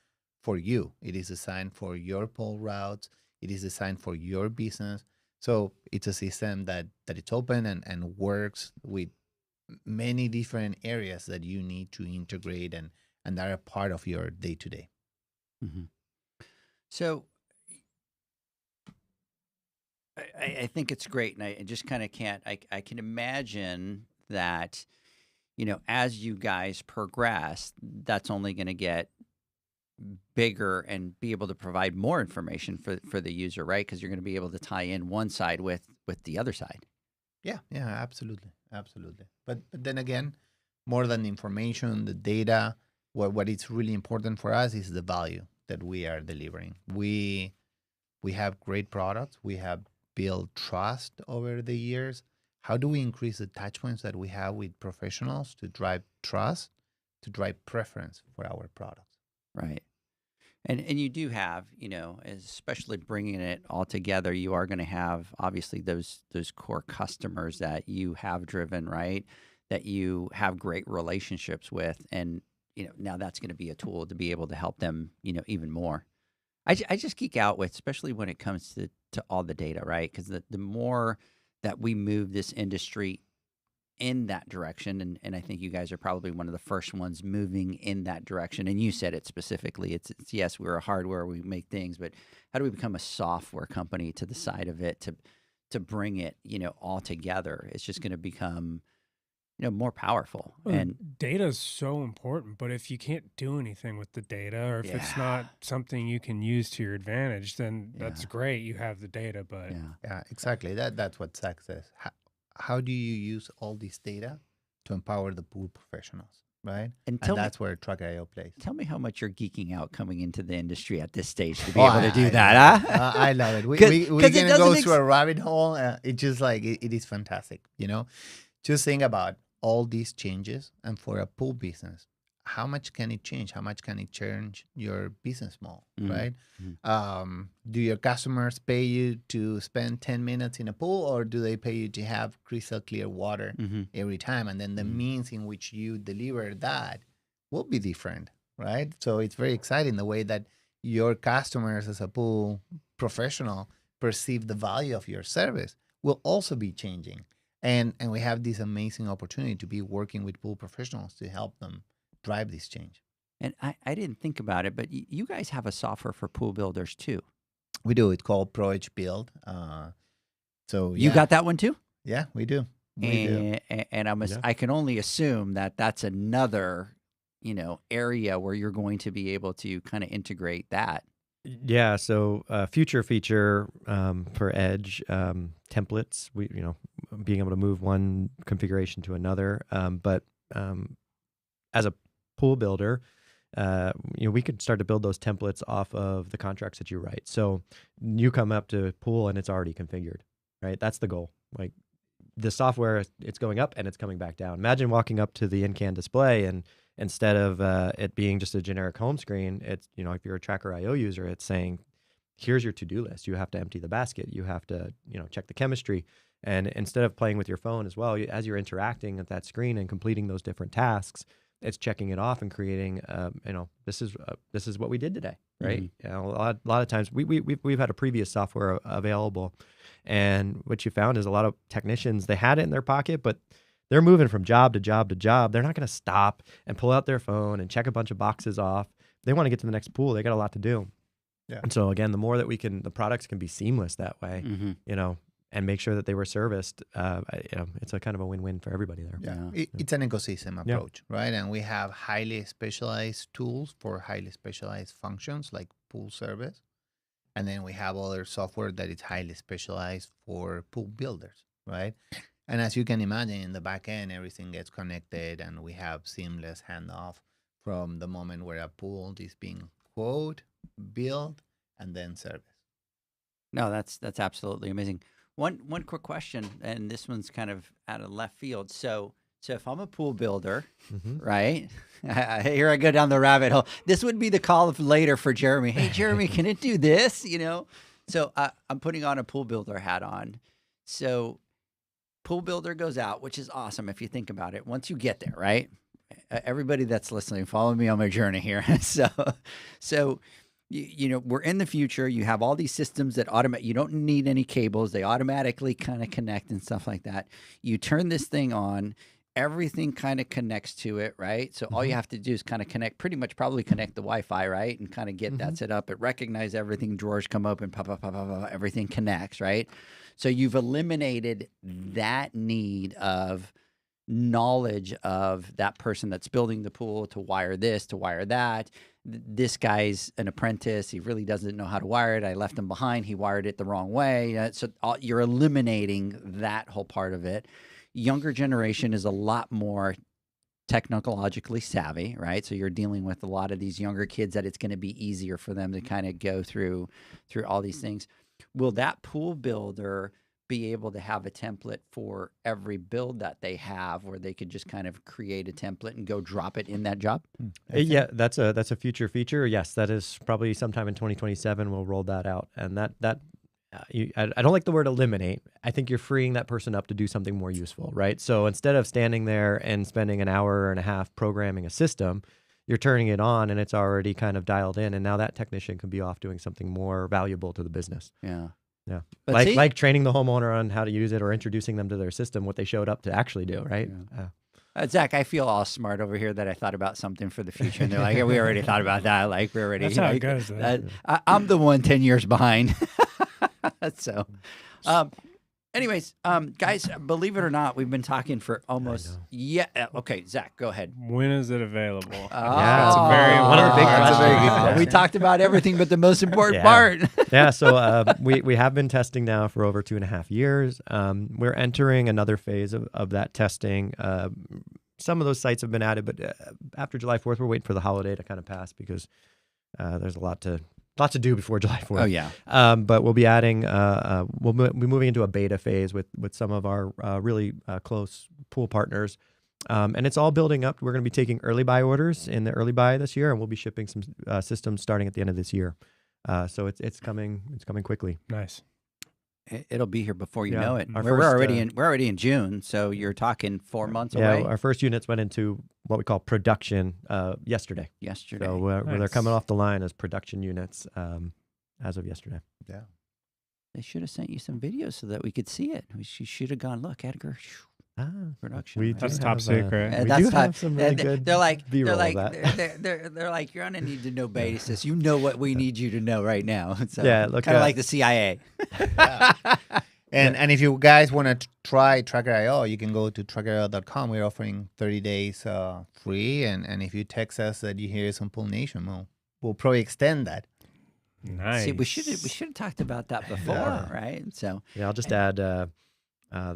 Speaker 5: for you. It is designed for your pool routes. It is designed for your business. So it's a system that it's open and works with many different areas that you need to integrate and that are part of your day-to-day.
Speaker 2: Mm-hmm. So I think it's great, and I just kind of can't. I can imagine that, as you guys progress, that's only going to get bigger and be able to provide more information for the user, right? Because you're going to be able to tie in one side with the other side.
Speaker 5: Yeah, absolutely. But then again, more than the information, the data, what is really important for us is the value that we are delivering. We have great products. We have built trust over the years. How do we increase the touch points that we have with professionals to drive trust, to drive preference for our products?
Speaker 2: Right. And you do have, especially bringing it all together, you are going to have obviously those core customers that you have driven, right? That you have great relationships with, and now that's going to be a tool to be able to help them, even more. I just geek out with, especially when it comes to all the data, right? Because the more that we move this industry in that direction, and I think you guys are probably one of the first ones moving in that direction. And you said it specifically. It's yes, we're a hardware, we make things, but how do we become a software company to the side of it to bring it, all together? It's just going to become, more powerful. And
Speaker 4: data is so important, but if you can't do anything with the data, or if it's not something you can use to your advantage, then that's great. You have the data, but
Speaker 5: yeah, exactly. That's what Zach says. How do you use all this data to empower the pool professionals, right? And that's where Tracker.io plays.
Speaker 2: Tell me how much you're geeking out coming into the industry at this stage to be able to do that, huh?
Speaker 5: I love it. We're going to go through a rabbit hole. It's just like, it is fantastic, Just think about all these changes, and for a pool business, how much can it change? How much can it change your business model, right? Mm-hmm. Do your customers pay you to spend 10 minutes in a pool, or do they pay you to have crystal clear water every time? And then the means in which you deliver that will be different, right? So it's very exciting the way that your customers as a pool professional perceive the value of your service will also be changing. And we have this amazing opportunity to be working with pool professionals to help them drive this change.
Speaker 2: And I didn't think about it, but you guys have a software for pool builders too.
Speaker 5: We do. It's called ProEdge Build. So
Speaker 2: You
Speaker 5: yeah.
Speaker 2: got that one too?
Speaker 5: Yeah, we do. We do.
Speaker 2: And I can only assume that that's another, area where you're going to be able to kind of integrate that.
Speaker 6: Yeah, so future feature for Edge templates, being able to move one configuration to another. But as a pool builder, we could start to build those templates off of the contracts that you write. So you come up to pool and it's already configured, right? That's the goal. Like the software, it's going up and it's coming back down. Imagine walking up to the in-can display and instead of it being just a generic home screen, it's, if you're a Tracker IO user, it's saying, here's your to-do list. You have to empty the basket. You have to, check the chemistry. And instead of playing with your phone as well, as you're interacting at that screen and completing those different tasks, it's checking it off and creating, this is what we did today, right?
Speaker 2: Mm-hmm.
Speaker 6: A lot of times we've had a previous software available, and what you found is a lot of technicians, they had it in their pocket, but they're moving from job to job to job. They're not going to stop and pull out their phone and check a bunch of boxes off. They want to get to the next pool. They got a lot to do.
Speaker 5: Yeah.
Speaker 6: And so again, the more that the products can be seamless that way,
Speaker 2: Mm-hmm.
Speaker 6: and make sure that they were serviced, it's a kind of a win-win for everybody there.
Speaker 5: Yeah. It's an ecosystem approach, right? And we have highly specialized tools for highly specialized functions like pool service. And then we have other software that is highly specialized for pool builders, right? And as you can imagine, in the back end, everything gets connected and we have seamless handoff from the moment where a pool is being quote, built, and then serviced.
Speaker 2: No, that's absolutely amazing. One quick question, and this one's kind of out of left field. So if I'm a pool builder, right? Here I go down the rabbit hole. This would be the call of later for Jeremy. Hey, Jeremy, can it do this? So I'm putting on a pool builder hat on. So pool builder goes out, which is awesome if you think about it. Once you get there, right? Everybody that's listening, follow me on my journey here. So we're in the future. You have all these systems that automate. You don't need any cables. They automatically kind of connect and stuff like that. You turn this thing on. Everything kind of connects to it, right? So all you have to do is kind of probably connect the Wi-Fi, right? And kind of get that set up. It recognizes everything. Drawers come open, pop, everything connects, right? So you've eliminated that need of knowledge of that person that's building the pool to wire this, to wire that. This guy's an apprentice. He really doesn't know how to wire it. I left him behind. He wired it the wrong way. So you're eliminating that whole part of it. Younger generation is a lot more technologically savvy, right? So you're dealing with a lot of these younger kids that it's going to be easier for them to kind of go through all these things. Will that pool builder be able to have a template for every build that they have where they could just kind of create a template and go drop it in that job?
Speaker 6: Yeah, that's a future feature. Yes, that is probably sometime in 2027 we'll roll that out. And I don't like the word eliminate. I think you're freeing that person up to do something more useful, right? So instead of standing there and spending an hour and a half programming a system, you're turning it on and it's already kind of dialed in. And now that technician can be off doing something more valuable to the business.
Speaker 2: Yeah.
Speaker 6: Yeah.
Speaker 2: But
Speaker 6: Like training the homeowner on how to use it or introducing them to their system, what they showed up to actually do, right?
Speaker 2: Yeah. Zach, I feel all smart over here that I thought about something for the future. And they're like, yeah, we already thought about that. Like, we already.
Speaker 4: That's how it goes.
Speaker 2: I'm the one 10 years behind. So, anyways, guys, believe it or not, we've been talking for almost, okay, Zach, go ahead.
Speaker 4: When is it available?
Speaker 6: That's
Speaker 4: a very
Speaker 6: one of the big
Speaker 5: That's a very good
Speaker 6: questions.
Speaker 5: question.
Speaker 2: We talked about everything but the most important part.
Speaker 6: Yeah, so we have been testing now for over 2.5 years. We're entering another phase of that testing. Some of those sites have been added, but after July 4th, we're waiting for the holiday to kind of pass because there's a lot to do before July 4th.
Speaker 2: Oh, yeah.
Speaker 6: But we'll be adding, we'll be moving into a beta phase with some of our really close pool partners. And it's all building up. We're going to be taking early buy orders in the early buy this year, and we'll be shipping some systems starting at the end of this year. So it's coming quickly.
Speaker 4: Nice.
Speaker 2: It'll be here before you know it.
Speaker 6: Our
Speaker 2: We're
Speaker 6: first,
Speaker 2: already in June, so you're talking 4 months away.
Speaker 6: Yeah, our first units went into what we call production yesterday.
Speaker 2: Yesterday.
Speaker 6: So they're
Speaker 4: Nice.
Speaker 6: coming off the line as production units as of yesterday.
Speaker 5: Yeah.
Speaker 2: They should have sent you some videos so that we could see it. She should have gone, look, Edgar, production.
Speaker 6: We
Speaker 2: right?
Speaker 4: That's
Speaker 6: do
Speaker 4: top
Speaker 6: have,
Speaker 4: secret.
Speaker 2: And
Speaker 6: we
Speaker 2: that's
Speaker 6: do
Speaker 2: top-
Speaker 6: have some really good
Speaker 2: They're like,
Speaker 6: B-roll
Speaker 2: they're like,
Speaker 6: of that.
Speaker 2: they're like, you're on a need to know basis. You know what we need you to know right now. So,
Speaker 6: Yeah, look
Speaker 2: kind of
Speaker 6: at-
Speaker 2: like the CIA.
Speaker 5: And if you guys want to try Tracker.io, you can go to tracker.io.com. We're offering 30 days free. And if you text us that you hear some Pool Nation, we'll probably extend that.
Speaker 4: Nice.
Speaker 2: See, we should have talked about that before, right? So
Speaker 6: Yeah, I'll just add,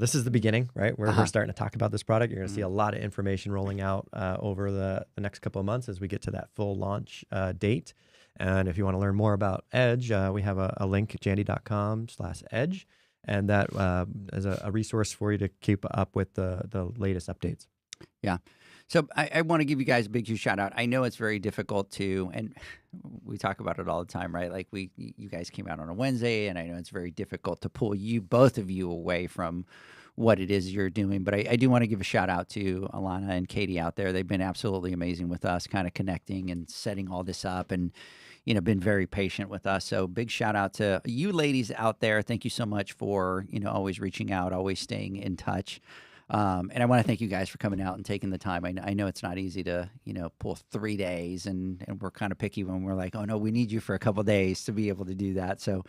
Speaker 6: this is the beginning, right? We're starting to talk about this product. You're going to see a lot of information rolling out over the next couple of months as we get to that full launch date. And if you want to learn more about Edge, we have a link, jandy.com/edge. And that is a resource for you to keep up with the latest updates.
Speaker 2: Yeah. So I want to give you guys a big, huge shout out. I know it's very difficult to, and we talk about it all the time, right? Like you guys came out on a Wednesday, and I know it's very difficult to pull both of you away from what it is you're doing. But I do want to give a shout out to Alana and Katie out there. They've been absolutely amazing with us, kind of connecting and setting all this up, and been very patient with us. So big shout out to you ladies out there. Thank you so much for, always reaching out, always staying in touch. And I want to thank you guys for coming out and taking the time. I know it's not easy to, pull 3 days, and we're kind of picky when we're like, oh no, we need you for a couple of days to be able to do that. So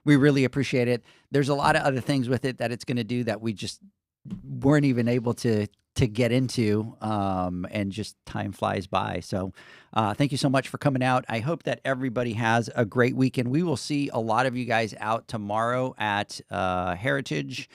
Speaker 2: we really appreciate it. There's a lot of other things with it that it's going to do that we just weren't even able to get into, and just time flies by. So thank you so much for coming out. I hope that everybody has a great weekend. We will see a lot of you guys out tomorrow at Heritage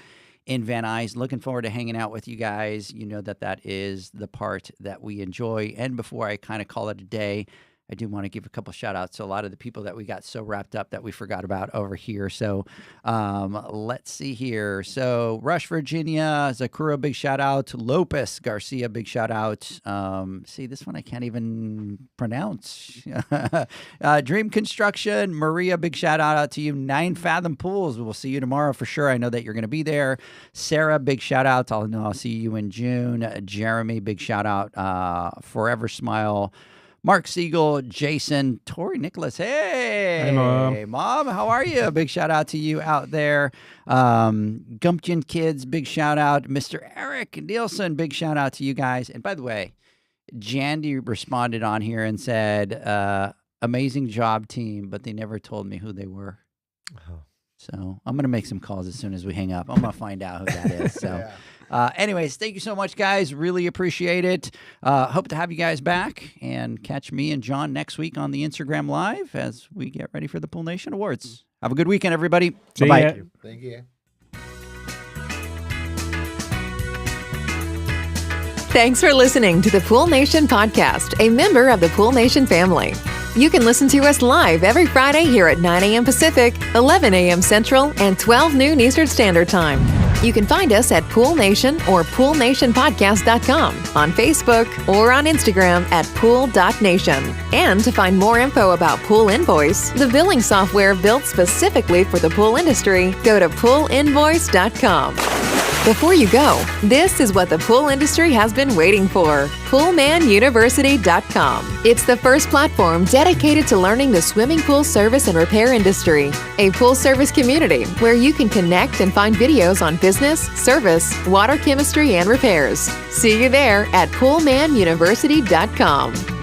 Speaker 2: in Van Nuys. Looking forward to hanging out with you guys. You know that is the part that we enjoy. And before I kind of call it a day, I do want to give a couple shout outs to a lot of the people that we got so wrapped up that we forgot about over here. So let's see here. So Rush, Virginia, Zakura, big shout out. Lopez Garcia, big shout out. See, this one I can't even pronounce. Dream Construction, Maria, big shout out to you. 9 Fathom Pools, we'll see you tomorrow for sure. I know that you're going to be there. Sarah, big shout out. I'll see you in June. Jeremy, big shout out. Forever Smile. Mark Siegel, Jason, Tori Nicholas. Hey, Mom, how are you? Big shout out to you out there. Gumption Kids, big shout out. Mr. Eric Nielsen, big shout out to you guys. And by the way, Jandy responded on here and said, amazing job, team, but they never told me who they were.
Speaker 6: Oh.
Speaker 2: So I'm going to make some calls as soon as we hang up. I'm going to find out who that is. So. Anyways, thank you so much, guys. Really appreciate it. Hope to have you guys back, and catch me and John next week on the Instagram Live as we get ready for the Pool Nation Awards. Have a good weekend, everybody. Bye-bye.
Speaker 5: Thank you.
Speaker 1: Thanks for listening to the Pool Nation podcast, a member of the Pool Nation family. You can listen to us live every Friday here at 9 a.m. Pacific, 11 a.m. Central, and 12 noon Eastern Standard Time. You can find us at Pool Nation or PoolNationPodcast.com, on Facebook, or on Instagram at Pool.Nation. And to find more info about Pool Invoice, the billing software built specifically for the pool industry, go to PoolInvoice.com. Before you go, this is what the pool industry has been waiting for. PoolmanUniversity.com. It's the first platform dedicated to learning the swimming pool service and repair industry. A pool service community where you can connect and find videos on business, service, water chemistry, and repairs. See you there at PoolmanUniversity.com.